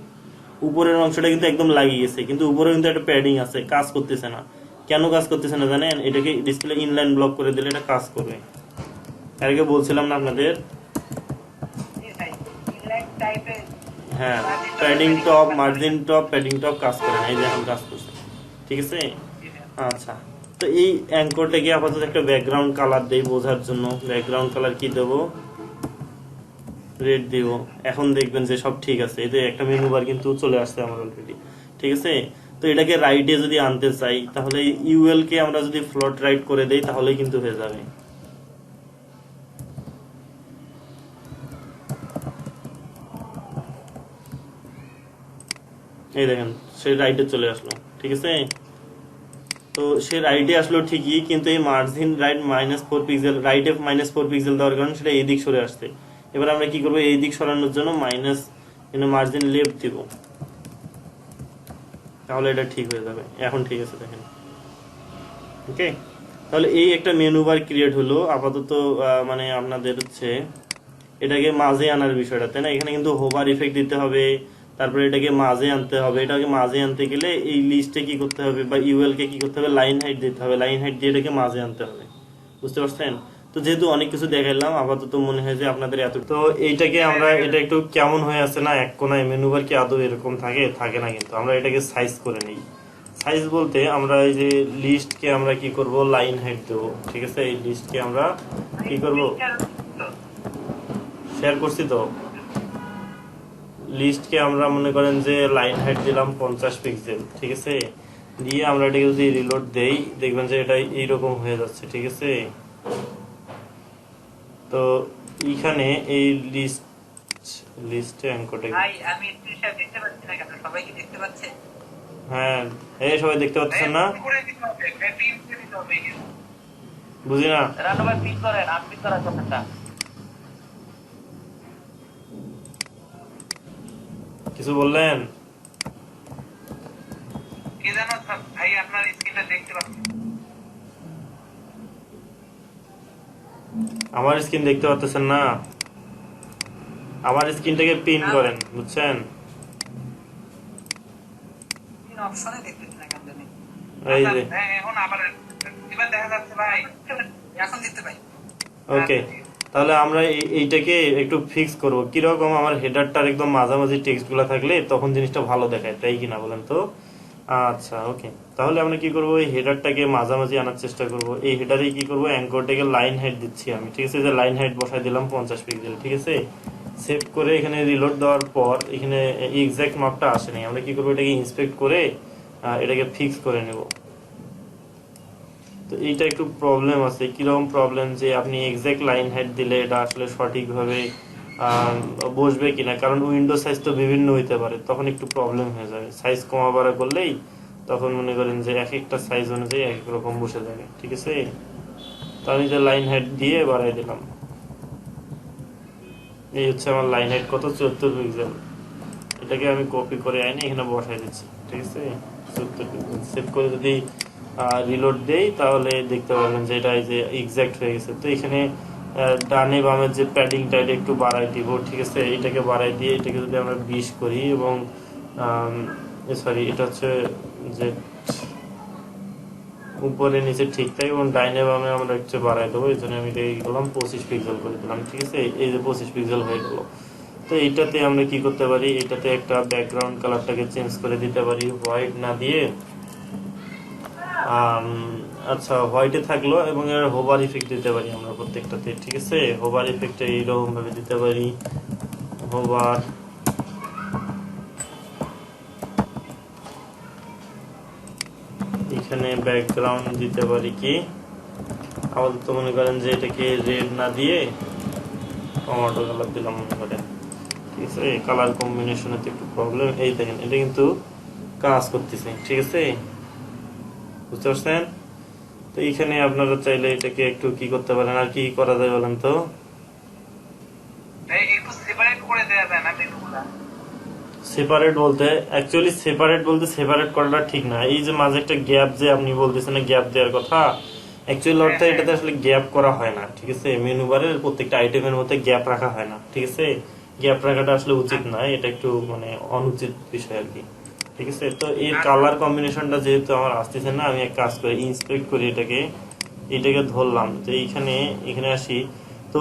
[SPEAKER 1] উপরের অংশটা কিন্তু একদম লাগিয়ে গেছে, কিন্তু উপরে কিন্তু একটা প্যাডিং আছে, কাজ করতেছে না। কেন কাজ করতেছে না জানেন? এটাকে ডিসপ্লে ইনলাইন ব্লক করে দিলে এটা কাজ করবে। এর আগে বলছিলাম না আপনাদের,
[SPEAKER 4] জি ভাই ইনলাইন টাইপে
[SPEAKER 1] হ্যাঁ padding top, margin top, padding top কাজ করে না, এই যে এখন কাজ করছে, ঠিক আছে?
[SPEAKER 4] জি ভাইয়া
[SPEAKER 1] আচ্ছা, তো এই অ্যাঙ্করটাকে আপাতত একটা ব্যাকগ্রাউন্ড কালার দেই বোঝার জন্য। ব্যাকগ্রাউন্ড কালার কি দেবো? রেড দিব। এখন দেখবেন যে সব ঠিক আছে, এতে একটা মেনু বার কিন্তু চলে আসছে আমার অলরেডি, ঠিক আছে? তো এটাকে রাইটে যদি আনতে চাই, তাহলে ইউএল কে আমরা যদি ফ্লোট রাইট করে দেই, তাহলেই কিন্তু হয়ে যাবে। এই দেখেন সে রাইটে চলে আসলো, ঠিক আছে? তো সে রাইটে আসলো ঠিকই, কিন্তু এই মার্জিন রাইট -4 পিক্সেল, রাইটে -4 পিক্সেল দেওয়ার কারণে সেটা এই দিক সরে আসছে। এবার আমরা কি করবো, এই দিক সরানোর জন্য মার্জিন লেফট দিব, তাহলে এটা ঠিক হয়ে যাবে। এখন ঠিক আছে দেখেন। ওকে, তাহলে এই একটা মেনু বার ক্রিয়েট হলো আপাতত। মানে আপনাদের হচ্ছে এটাকে মাঝে আনার বিষয়টা, তাই না? এখানে কিন্তু হোভার ইফেক্ট দিতে হবে, তারপরে এটাকে মাঝে আনতে হবে। এটাকে মাঝে আনতে গেলে এই লিস্টে কি করতে হবে, বা ইউএল কে কি করতে হবে, লাইন হাইট দিতে হবে। লাইন হাইট দিয়ে এটাকে মাঝে আনতে হবে, বুঝতে পারছেন? তো যেহেতু অনেক কিছু দেখাইলাম, আপাতত মনে হয় যে আপনাদের এত। তো এইটাকে আমরা, এটা একটু কেমন হয়ে আছে না, এক কোনায় মেনু বার কি আদৌ এরকম থাকে? থাকে না। কিন্তু আমরা এটাকে সাইজ করে নিই। সাইজ বলতে আমরা এই যে লিস্টকে আমরা কি করব, লাইন হাইট দেবো। ঠিক আছে, এই লিস্টকে আমরা কি করব, শেয়ার করছি তো। লিস্টকে আমরা মনে করেন যে লাইন হাইট দিলাম 50 পিক্সেল। ঠিক আছে, দিয়ে আমরা এটাকে যদি রিলোড দেই, দেখবেন যে এটা এইরকম হয়ে যাচ্ছে। ঠিক আছে, তো এইখানে এই লিস্টে অ্যাঙ্করটা,
[SPEAKER 3] ভাই আমি স্ক্রিনশট দেখতে পাচ্ছি না কেন? সবাই কি দেখতে পাচ্ছে?
[SPEAKER 1] হ্যাঁ এই সবাই দেখতে পাচ্ছেন না?
[SPEAKER 4] করে দিতে হবে, ব্যাটিং করে দিতে হবে এখানে।
[SPEAKER 1] বুঝি না।
[SPEAKER 3] রানু ভাই পিক করেন, আনপিক করার কথাটা।
[SPEAKER 1] কিছু বললেন?
[SPEAKER 4] কি জানো ভাই, আপনার স্ক্রিনটা দেখতে পাচ্ছি।
[SPEAKER 1] আমার স্ক্রিন দেখতে পাচ্ছেন না? আমার স্ক্রিনটাকে পিন করেন, বুঝছেন?
[SPEAKER 3] তিন অপশনে দেখতেছি না কেন জানি।
[SPEAKER 1] এই যে
[SPEAKER 4] হ্যাঁ, এখন আবার এবার দেখা যাচ্ছে ভাই।
[SPEAKER 3] এখন দেখতে পাই।
[SPEAKER 1] ওকে, তাহলে আমরা এইটাকে একটু ফিক্স করব। কিরকম, আমার হেডারটার একদম মাঝামাঝি টেক্সট গুলা থাকলে তখন জিনিসটা ভালো দেখায়, তাই কিনা বলেন তো? আচ্ছা ওকে, তাহলে আমরা কি করব, এই হেডারটাকে মাঝামাঝি আনার চেষ্টা করব। এই হেডারে কি করব, অ্যাঙ্করটাকে লাইন হাইট দিচ্ছি আমি। ঠিক আছে, যে লাইন হাইট বসাই দিলাম 50 পিক্সেল। ঠিক আছে, সেভ করে এখানে রিলোড দেওয়ার পর এখানে এক্সাক্ট মাপটা আসেনি। আমরা কি করব, এটাকে ইন্সপেক্ট করে এটাকে ফিক্স করে নেব। তো এইটা একটু প্রবলেম আছে। কিরকম প্রবলেম, যে আপনি এক্সাক্ট লাইন হাইট দিলে এটা আসলে সঠিকভাবে বসবে কিনা, কারণ উইন্ডো সাইজ তো বিভিন্ন হইতে পারে, তখন একটু প্রবলেম হয়ে যাবে। সাইজ কমা বাড়া করলেই তখন মনে করেন যে এক একটা সাইজ অনুযায়ী এক এক রকম বসে যাবে। ঠিক আছে, তো আমি যে লাইন হাইট দিয়ে বাড়াই দিলাম। এই হচ্ছে আমার লাইন হাইট কত, 74 পিক্সেল। এটাকে আমি কপি করে আনি এখানে বসাই দিচ্ছি। ঠিক আছে, 74 পিক্সেল। সেভ করে যদি রিলোড দেই তাহলে দেখতে পাবেন যে এটা এই যে এক্সাক্ট হয়ে গেছে। তো এখানে ডানে বামের যে প্যাডিংটা এটা একটু বাড়াই দিব। ঠিক আছে, এটাকে বাড়াই দিয়ে এটাকে যদি আমরা 20 করি, এবং সরি এটা হচ্ছে যে উপরে নিচে ঠিক থাকে, এবং ডাইনে বামে আমরা একটু বাড়াই দেবো। এই জন্য আমি এটাকে করলাম 25 পিক্সেল করে দিলাম। ঠিক আছে, এই যে 25 পিক্সেল হয়ে গেল। তো এইটাতে আমরা কি করতে পারি, এটাতে একটা ব্যাকগ্রাউন্ড কালারটাকে চেঞ্জ করে দিতে পারি, হোয়াইট না দিয়ে আচ্ছা হোয়াইটে থাকলো, এবং এর হোভার ইফেক্ট দিতে পারি আমরা প্রত্যেকটাতে। ঠিক আছে, হোভার ইফেক্টটা এইরকম ভাবে দিতে পারি, হোভার এখানে ব্যাকগ্রাউন্ড দিতে পারি কি, আপাতত মনে করেন যে এটাকে রেড না দিয়ে টমেটো কালার দিলাম মনে করেন। ঠিক আছে, কালার কম্বিনেশনে তো একটু প্রবলেম। এই দেখেন এটা কিন্তু কাজ করতেছে। ঠিক আছে, বুঝতে পারছেন? তো এইখানে আপনারা চাইলে এটাকে একটু কি করতে পারেন, আর কি করা যায় বলেন তো?
[SPEAKER 4] একটু সেপারেট করে দেওয়া যায় না মেনুগুলা?
[SPEAKER 1] সেপারেট বলতে অ্যাকচুয়ালি সেপারেট করাটা ঠিক না। এই যে মাঝে একটা গ্যাপ যে আপনি বলতেছেন না, গ্যাপ দেওয়ার কথা, অ্যাকচুয়ালি অর্থে এটাতে আসলে গ্যাপ করা হয় না। ঠিক আছে, মেনু বারের প্রত্যেকটা আইটেমের মধ্যে গ্যাপ রাখা হয় না। ঠিক আছে, গ্যাপ রাখাটা আসলে উচিত না, এটা একটু মানে অনুচিত বিষয় আর কি। ঠিক আছে, তো এর কালার কম্বিনেশনটা যেহেতু আমার আসতেছে না, আমি এক কাজ করি, ইন্সপেক্ট করি এটাকে ধরলাম। তো এখানে আসি। তো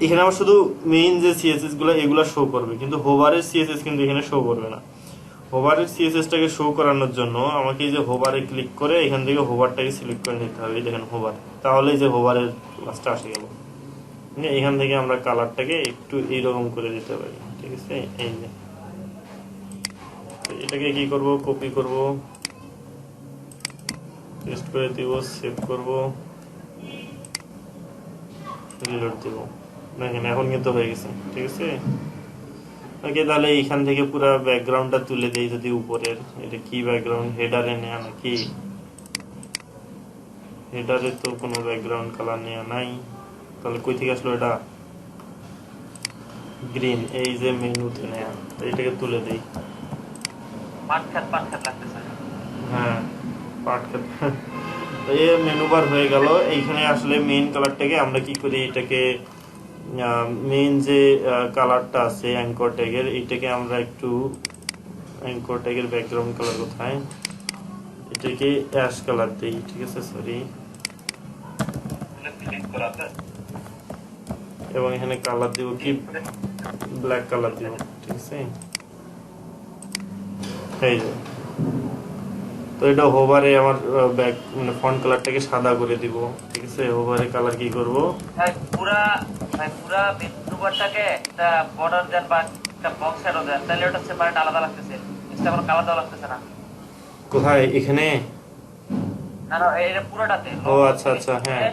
[SPEAKER 1] এখানে আমার শুধু মেইন যে সিএসএস গুলো এগুলা শো করবে, কিন্তু হোভারের সিএসএস কিন্তু এখানে শো করবে না। হোভারের সিএসএসটাকে শো করানোর জন্য আমাকে এই যে হোভারে ক্লিক করে এখান থেকে হোভারটাকে সিলেক্ট করে নিতে হবে। দেখেন হোভার, তাহলে যে হোভারের ক্লাসটা আসে গেল। এখান থেকে আমরা কালারটাকে একটু এইরকম করে দিতে পারি। ঠিক আছে, এই যে এটাকে কি করব, কপি করব, পেস্ট করে দিব, সেভ করব, রিলোড দিব। দেখেন এখন কিন্তু হয়ে গেছে। ঠিক আছে, ওকে, তাহলে এইখান থেকে পুরো ব্যাকগ্রাউন্ডটা তুলে দেই। যদি উপরের এটা কি ব্যাকগ্রাউন্ড, হেডারে নেয়া নাকি? হেডারে তো কোনো ব্যাকগ্রাউন্ড কালার নেয়া নাই, তাহলে কই থেকে আসলো এটা? গ্রিন, এই যে মেনুতে নেয়া। তো এটাকে তুলে দেই।
[SPEAKER 3] পাটখাত লাগতেছে।
[SPEAKER 1] হ্যাঁ পাট খেতে। তো এই মেনু বার হয়ে গেল। এইখানে আসলে মেইন কালারটাকে আমরা কি করি, এটাকে মেইন যে কালারটা আছে অ্যাঙ্কর ট্যাগের, এইটাকে আমরা একটু অ্যাঙ্কর ট্যাগের ব্যাকগ্রাউন্ড কালার কোথায়, এটাকে অ্যাশ কালার দিই, ঠিক আছে, সরি।
[SPEAKER 2] ক্লিক করাতে
[SPEAKER 1] এবং এখানে কালার দিব কি, ব্ল্যাক কালার দিব, ঠিক আছে। এই যে, তো এটা হোভারে আমার ব্যাক মানে ফন্ট কালারটাকে সাদা করে দিব, ঠিক আছে। হোভারে কালার কি করব,
[SPEAKER 3] ভাই পুরা মেনুবারটাকে একটা বর্ডার দেন বা একটা বক্স শ্যাডো দেন, তাহলে ওটা সেপারেট আলাদা লাগতেছে, এক্সট্রা কোনো কালার দেওয়া লাগতেছে না।
[SPEAKER 1] কোথায়, এখানে?
[SPEAKER 3] না না, এটা পুরোটাতে।
[SPEAKER 1] ও আচ্ছা আচ্ছা, হ্যাঁ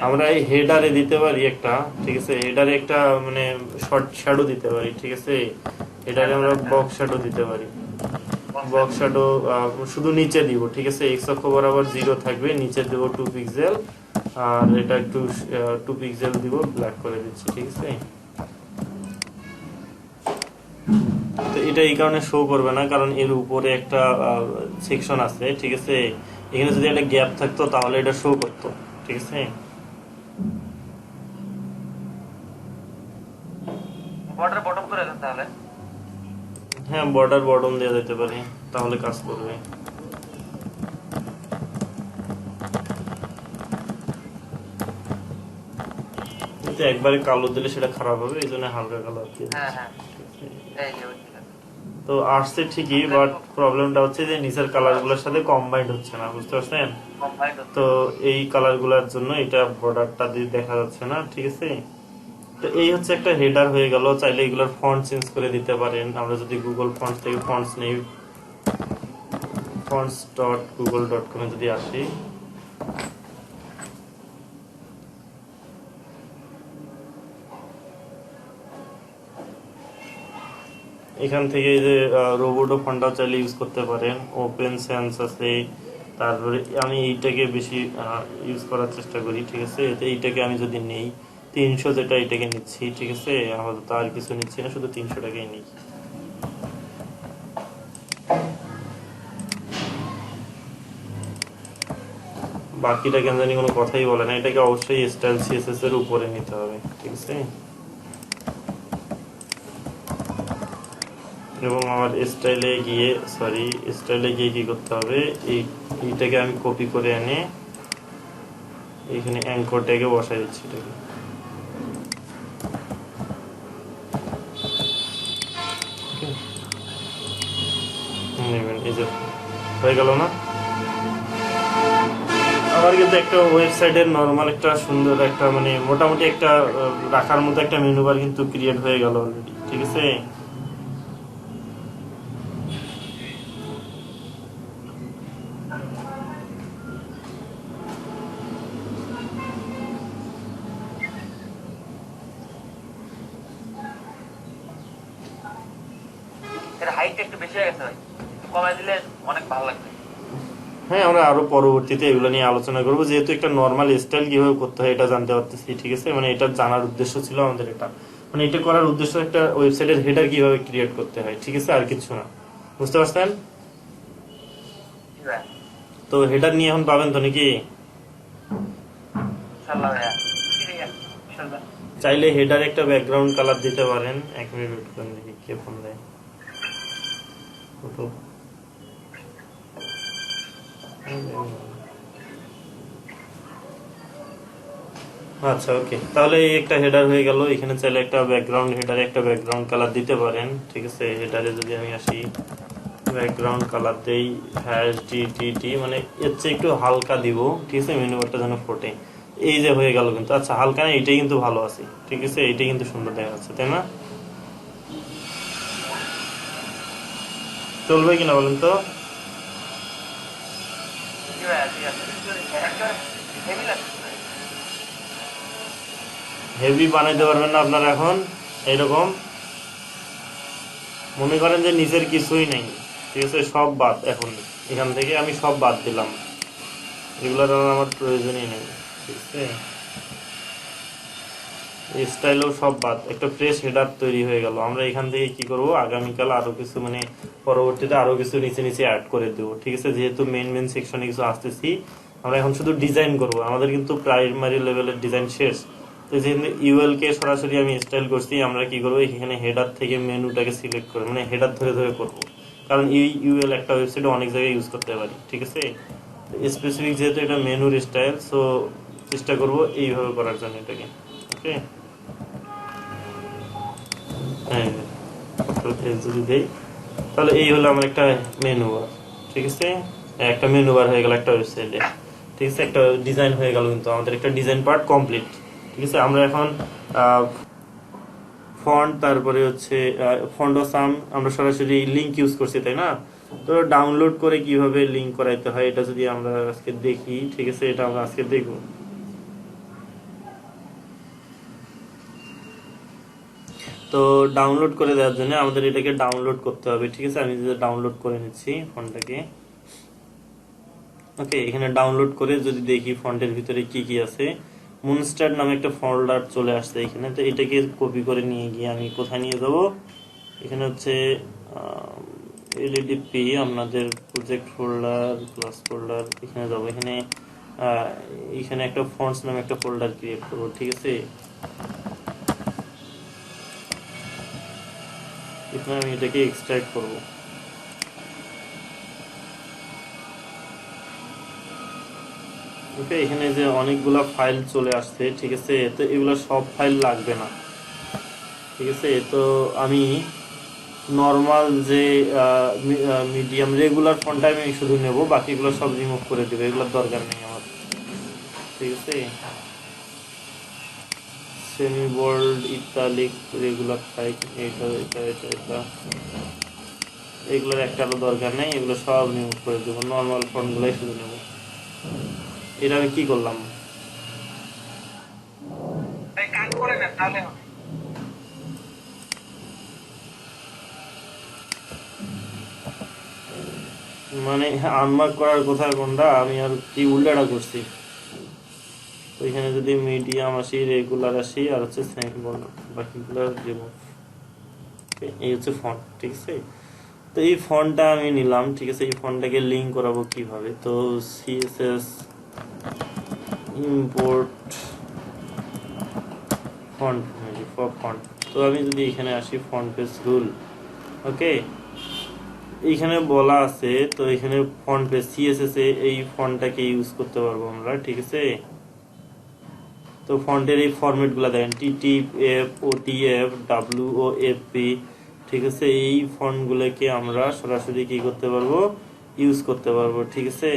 [SPEAKER 1] আমরা এই হেডারে দিতে পারি একটা, ঠিক আছে, হেডারে একটা মানে শর্ট শ্যাডো দিতে পারি, ঠিক আছে। হেডারে আমরা বক্স শ্যাডো দিতে পারি। বক্স শ্যাডো শুধু নিচে দিব, ঠিক আছে। এক্স অক্ষ বরাবর 0 থাকবে, নিচে দেব 2 পিক্সেল, আর এটা একটু 2 পিক্সেল দিব, ব্ল্যাক করে দিচ্ছি, ঠিক আছে। তো এটা এই কারণে শো করবে না, কারণ এর উপরে একটা সেকশন আছে, ঠিক আছে। এখানে যদি একটা গ্যাপ থাকতো তাহলে এটা শো করতো, ঠিক আছে।
[SPEAKER 3] বর্ডার বটম করে দেন তাহলে।
[SPEAKER 1] হ্যাঁ বর্ডার বটম দেওয়া যেতে পারে, তাহলে কাজ করবে। কিন্তু একবারে কালো দিলে সেটা খারাপ হবে, এই জন্য হালকা কালার দিয়ে
[SPEAKER 3] হ্যাঁ
[SPEAKER 1] দিচ্ছি।
[SPEAKER 3] হ্যাঁ, এই যে ঠিক আছে।
[SPEAKER 1] তো আসছে ঠিকই, বাট প্রবলেমটা হচ্ছে যে নিচের কালার গুলোর সাথে কম্বাইন্ড হচ্ছে না, বুঝতে পারছেন।
[SPEAKER 3] কম্বাইন্ড হচ্ছে।
[SPEAKER 1] তো এই কালার গুলার জন্য এটা বর্ডারটা দিয়ে দেখা যাচ্ছে না, ঠিক আছে। তো এই হচ্ছে একটা হেডার হয়ে গেল। চাইলে এগুলোর ফন্ট চেঞ্জ করে দিতে পারেন। আমরা যদি গুগল ফন্ট থেকে ফন্টস নেই, fonts.google.com এ যদি আসি, এখান থেকে এই যে রোবোটো ফন্টটাও চাইলে ইউজ করতে পারেন। ওপেন সেন্স আছে, তারপরে আমি এইটাকে বেশি ইউজ করার চেষ্টা করি, ঠিক আছে। এতে এইটাকে আমি যদি নেই 300, যেটা এটাকে নিচ্ছি, ঠিক আছে। আপাতত আর কিছু নিচ্ছি না, শুধু 300 টাকাই নিই। বাকিটা কেন জানি কোনো কথাই বলে না। এটাকে অবশ্যই স্টাইল সিএসএস এর উপরে নিতে হবে, ঠিক আছে। এবং আমার স্টাইলে গিয়ে কি করতে হবে, এইটাকে আমি কপি করে এনে এখানে অ্যাঙ্কর ট্যাগে বসাই দিচ্ছি এটাকে। নেবেন, এই যে হয়ে গেল না। আমার কিন্তু একটা ওয়েবসাইটের নরমাল একটা সুন্দর একটা মানে মোটামুটি একটা রাখার মতো একটা মেনু বার কিন্তু ক্রিয়েট হয়ে গেল অলরেডি, ঠিক আছে।
[SPEAKER 3] এর হাইট একটু বেশি হয়ে গেছে ভাই, কমাই দিলে অনেক ভালো লাগবে।
[SPEAKER 1] হ্যাঁ আমরা আরো পরবর্তীতে এগুলো নিয়ে আলোচনা করবো, যেহেতু একটা নর্মাল স্টাইল কিভাবে করতে হয় এটা জানতে পারতেছি, ঠিক আছে। মানে এটা জানার উদ্দেশ্য ছিল আমাদের, এটা মানে এটা করার উদ্দেশ্য একটা ওয়েবসাইটের হেডার কিভাবে ক্রিয়েট করতে হয়, ঠিক আছে, আর কিছু না, বুঝতে পারছেন। তো হেডার নিয়ে এখন পাবেন তো নাকি?
[SPEAKER 3] ইনশাআল্লাহ ভাইয়া, কি ভাইয়া ইনশাআল্লাহ।
[SPEAKER 1] চাইলে হেডার একটা ব্যাকগ্রাউন্ড কালার দিতে পারেন। 1 মিনিট ওয়েট করেন, দেখি কে ফোন দেয়। ফটো আচ্ছা ওকে, তাহলে এই একটা হেডার হয়ে গেল। এখানে চাইলে একটা ব্যাকগ্রাউন্ড হেডারে একটা ব্যাকগ্রাউন্ড কালার দিতে পারেন, ঠিক আছে। হেডারে যদি আমি আসি, ব্যাকগ্রাউন্ড কালার দেই #DTT, মানে এর চেয়ে একটু হালকা দিব, ঠিক আছে, মেনু বারটা যেন ফোটে। এই যে হয়ে গেল কিন্তু। আচ্ছা হালকা না, এইটাই কিন্তু ভালো আছে, ঠিক আছে, এইটাই কিন্তু সুন্দর দেখা যাচ্ছে, তাই না? চলবে কিনা বলেন তো?
[SPEAKER 3] কি ভাইয়া ঠিক আছে, একবার হেভি লাগছে।
[SPEAKER 1] হেভি বানাইতে পারবেন না আপনারা এখন। এইরকম মনে করেন যে নিচের কিছুই নেই, ঠিক আছে, সব বাদ। এখন এখান থেকে আমি সব বাদ দিলাম, এগুলোর আর আমার প্রয়োজনই নেই, ঠিক আছে। স্টাইলও সব বাদ, একটা ফ্রেশ হেডার তৈরি হয়ে গেল। আমরা এখান থেকে কি করব, আগামীকাল আরো কিছু মানে পরবর্তীতে আরো কিছু নিচে নিচে অ্যাড করে দেবো, ঠিক আছে। যেহেতু মেন সেকশনে কিছু আসতেছি, আমরা এখন শুধু ডিজাইন করব, আমাদের কিন্তু প্রাইমারি লেভেলের ডিজাইন শেষ। তো যেহেতু ইউএল কে সরাসরি আমি স্টাইল করছি, আমরা কি করবো, এখানে হেডার থেকে মেনুটাকে সিলেক্ট করে মানে হেডার ধরে ধরে করব, কারণ এই ইউএল একটা ওয়েবসাইটে অনেক জায়গায় ইউজ করতে পারি, ঠিক আছে। স্পেসিফিক যেহেতু এটা মেনুর স্টাইল, সো চেষ্টা করব এইভাবে করার জন্য এটাকে, ওকে। হ্যাঁ, যদি দেই তাহলে এই হলো আমার একটা মেনু বার, ঠিক আছে। একটা মেনু বার হয়ে গেল একটা ওয়েবসাইটে, ঠিক আছে। একটা ডিজাইন হয়ে গেল, কিন্তু আমাদের একটা ডিজাইন পার্ট কমপ্লিট, ঠিক আছে। আমরা এখন ফন্ট, তারপরে হচ্ছে ফন্ট ও সাম আমরা সরাসরি লিংক ইউজ করছি, তাই না। তো ডাউনলোড করে কিভাবে লিংক করাইতে হয় এটা যদি আমরা আজকে দেখি, ঠিক আছে, এটা আমরা আজকে দেখব। তো ডাউনলোড করে দেওয়ার জন্য আমাদের এটাকে ডাউনলোড করতে হবে, ঠিক আছে। আমি যদি ডাউনলোড করে নিচ্ছি ফন্টটাকে, ওকে। এখানে ডাউনলোড করে যদি দেখি ফন্টের ভিতরে কি কি আছে, মুনস্টার নামে একটা ফোল্ডার চলে আসছে এখানে। তো এটাকে কপি করে নিয়ে গিয়ে আমি কোথায় নিয়ে যাব, এখানে হচ্ছে এলইডিপি আপনাদের প্রজেক্ট ফোল্ডার, ক্লাস ফোল্ডার, এখানে যাব। এখানে একটা ফন্টস নামে একটা ফোল্ডার ক্রিয়েট করব, ঠিক আছে। এখানে আমি এটাকে এক্সট্রাক্ট করব, ওকে। এখানে যে অনেকগুলা ফাইল চলে আসছে, ঠিক আছে। তো এগুলো সব ফাইল লাগবে না, ঠিক আছে। তো আমি নর্মাল যে মিডিয়াম রেগুলার ফন্টটা আমি শুধু নেব, বাকিগুলো সব রিমুভ করে দেবো, এগুলোর দরকার নেই আমার, ঠিক আছে। Semi bold, italic, regular type, এটা এটা এটা এটা এগুলোর একটারও দরকার নেই, এগুলো সব রিমুভ করে দেবো, নর্মাল ফন্টগুলোই শুধু নেব। এটা আমি কি করলাম,
[SPEAKER 4] ভাই কাজ করে না তাহলে হবে।
[SPEAKER 1] মানে আনমার্ক করার কথা কোনটা, আমি আর কি উল্টাটা করছি। তো এখানে যদি মিডিয়াম আসি, রেগুলার আসি, আর হচ্ছে সেমি, বাকিগুলো রিমুভ। এই হচ্ছে ফন্ট, ঠিক আছে। তো এই ফন্টটা আমি নিলাম, ঠিক আছে। এই ফন্টটাকে লিঙ্ক করাবো কিভাবে, তো সিএসএস ইম্পোর্ট ফন্ট, ফন্ট। তো আমি যদি এখানে আসি ফন্ট পেজ রুল, ওকে, এইখানে বলা আছে, তো এখানে ফন্ট পেজ সিএসএস এ এই ফন্টটাকে ইউজ করতে পারবো আমরা, ঠিক আছে। তো ফন্টের এই ফরম্যাট গুলা দেখেন, টিটিএফ, ওটিএফ, ডব্লিউওএফপি, ঠিক আছে। এই ফন্ট গুলোকে আমরা সরাসরি কি করতে পারবো, ইউজ করতে পারবো, ঠিক আছে।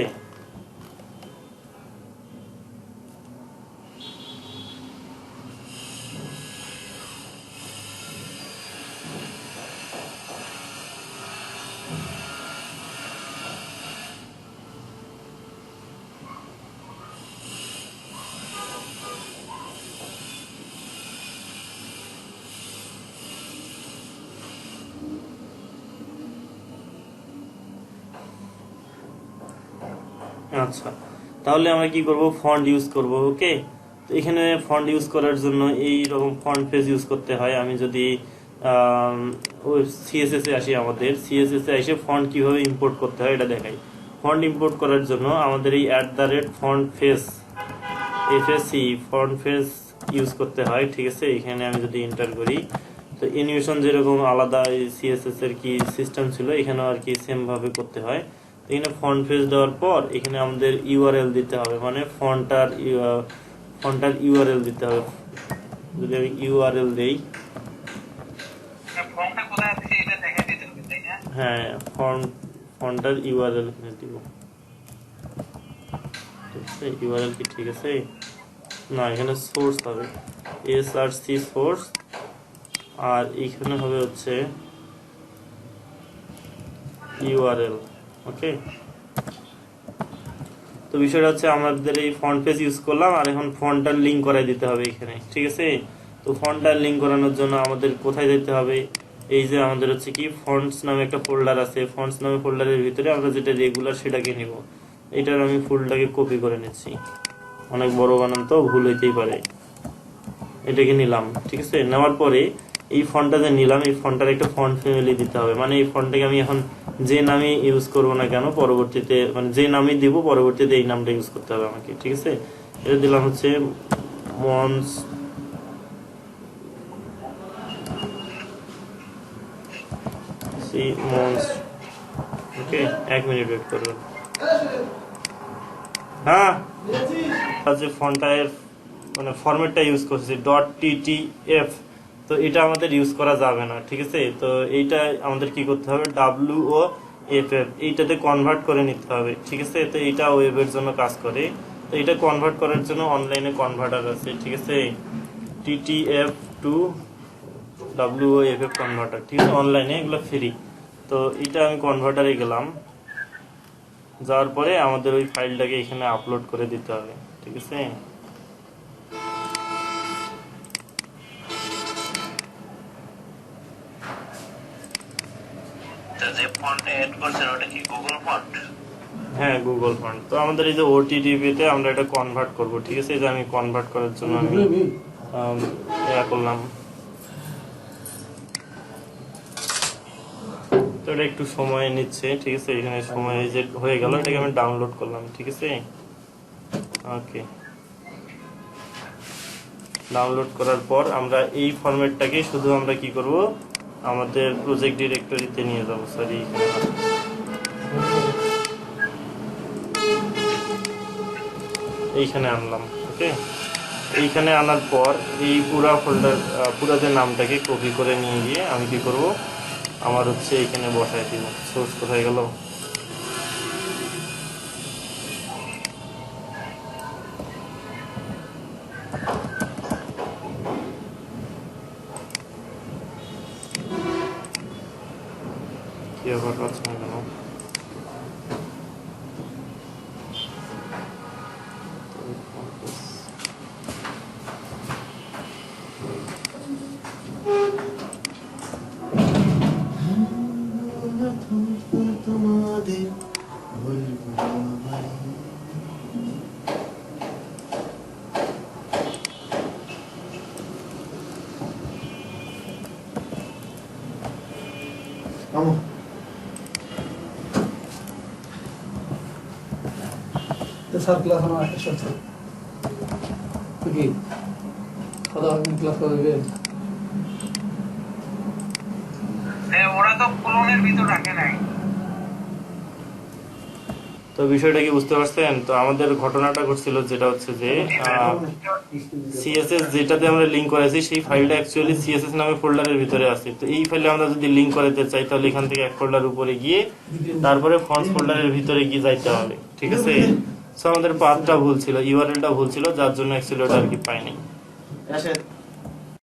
[SPEAKER 1] আচ্ছা, তাহলে আমরা কি করব, ফন্ট ইউজ করব, ওকে। তো এখানে ফন্ট ইউজ করার জন্য এই রকম ফন্ট পেজ ইউজ করতে হয়। আমি যদি সিএসএস এ আসি, আমাদের সিএসএস এ এসে ফন্ট কিভাবে ইম্পোর্ট করতে হয় এটা দেখাই। ফন্ট ইম্পোর্ট করার জন্য আমাদের এই @font face, FAC font face use করতে হয়, ঠিক আছে। এখানে আমি যদি এন্টার করি, তো অ্যানিমেশন যেরকম আলাদা সিএসএস এর কি সিস্টেম ছিল, এখানেও আর কি সেম ভাবে করতে হয়। এখানে ফন্ট ফেজ দেওয়ার পর এখানে আমাদের ইউআরএল দিতে হবে, মানে ফন্টার ইউআরএল দিতে হবে। যদি আমি ইউআরএল দেই,
[SPEAKER 4] ফর্মটা কোথায় আছে এটা দেখা দিতে হবে, তাই না?
[SPEAKER 1] হ্যাঁ, ফন্টার ইউআরএল এখানে দিব, ঠিক আছে। ইউআরএল কি ঠিক আছে না, এখানে সোর্স হবে এসআরসি সোর্স, আর এখানে হবে হচ্ছে ইউআরএল, ওকে। তো বিষয়টা হচ্ছে আমাদের এই ফন্ট পেজ ইউজ করলাম, আর এখন ফন্টটার লিঙ্ক করাই দিতে হবে এখানে, ঠিক আছে। তো ফন্টটার লিঙ্ক করানোর জন্য আমাদের কোথায় যেতে হবে, এই যে আমাদের হচ্ছে কি ফন্টস নামে একটা ফোল্ডার আছে, ফন্টস নামে ফোল্ডারের ভিতরে আমরা যেটা রেগুলার সেটাকে নিব। এটার আমি ফুলটাকে কপি করে নিচ্ছি, অনেক বড় বানান তো ভুল হইতেই পারে। এটাকে নিলাম, ঠিক আছে। নেওয়ার পরে এই ফন্টটা যে নিলাম, এই ফন্টটার একটা ফন্ট ফ্যামিলি দিতে হবে, মানে এই ফন্টটাকে আমি এখন যে নামে ইউজ করব না কেন পরবর্তীতে, মানে যে নামে দিব পরবর্তীতে এই নামটা ইউজ করতে হবে আমাকে, ঠিক আছে। এটা দিলাম হচ্ছে মনস মনস, ওকে। 1 মিনিট ওয়েট করবেন। হ্যাঁ, যে ফন্টের মানে ফরম্যাটটা ইউজ করছি .ttf, তো এটা আমাদের ইউজ করা যাবে না, ঠিক আছে। তো এইটা আমাদের কি করতে হবে, WOFF এইটাতে কনভার্ট করে নিতে হবে, ঠিক আছে। তো এটা ওয়েবের জন্য কাজ করে, তো এটা কনভার্ট করার জন্য অনলাইনে কনভার্টার আছে, ঠিক আছে। TTF টু WOFF কনভার্টার, ঠিক আছে, অনলাইনে এগুলো ফ্রি। তো এটা আমি কনভার্টারে গেলাম, যাওয়ার পরে আমাদের ওই ফাইলটাকে এখানে আপলোড করে দিতে হবে, ঠিক আছে।
[SPEAKER 2] তো যে ফন্ট এড করছেন ওটা কি গুগল ফন্ট?
[SPEAKER 1] হ্যাঁ, গুগল ফন্ট। তো আমাদের এই যে OTTP তে আমরা এটা কনভার্ট করব, ঠিক আছে। এই যে আমি কনভার্ট করার জন্য আমি ইয়া করলাম, তো এটা একটু সময় নিচ্ছে, ঠিক আছে। এখানে সময় যে হয়ে গেল, এটাকে আমি ডাউনলোড করলাম, ঠিক আছে। ওকে, ডাউনলোড করার পর আমরা এই ফরম্যাটটাকে শুধু আমরা কি করব, আমাদের প্রজেক্ট ডিরেক্টরিতে নিয়ে যাব, সরি এইখানে আনলাম, ওকে। এইখানে আনার পর এই পুরা ফোল্ডার পুরা যে নামটাকে কপি করে নিয়ে গিয়ে আমি কি করব, আমার হচ্ছে এখানে বসায় দিব। সোর্স কোথায় গেল, কি ব্যাপার পাচ্ছে না কেন,
[SPEAKER 5] স্যার ক্লাস আমার একটা সাথে কি কথা ক্লাস করবে
[SPEAKER 4] ওরা তো ক্লোনের ভিতর রাখে নাই।
[SPEAKER 1] তো বিষয়টা কি বুঝতে পারছেন? তো আমাদের ঘটনাটা ঘটছিল যেটা হচ্ছে যে সিএসএস যেটাতে আমরা লিংক করেছি সেই ফাইলটা অ্যাকচুয়ালি সিএসএস নামে ফোল্ডারের ভিতরে আছে। তো এই ফাইলে আমরা যদি লিংক করাতে চাই তাহলে এখান থেকে এক ফোল্ডার উপরে গিয়ে তারপরে ফন্টস ফোল্ডারের ভিতরে গিয়ে যাইতে হবে, ঠিক আছে। সো আমাদের পাথটা ভুল ছিল, ইউআরএলটা ভুল ছিল, যার জন্য অ্যাকচুয়ালি ওটা আর কি পাইনি।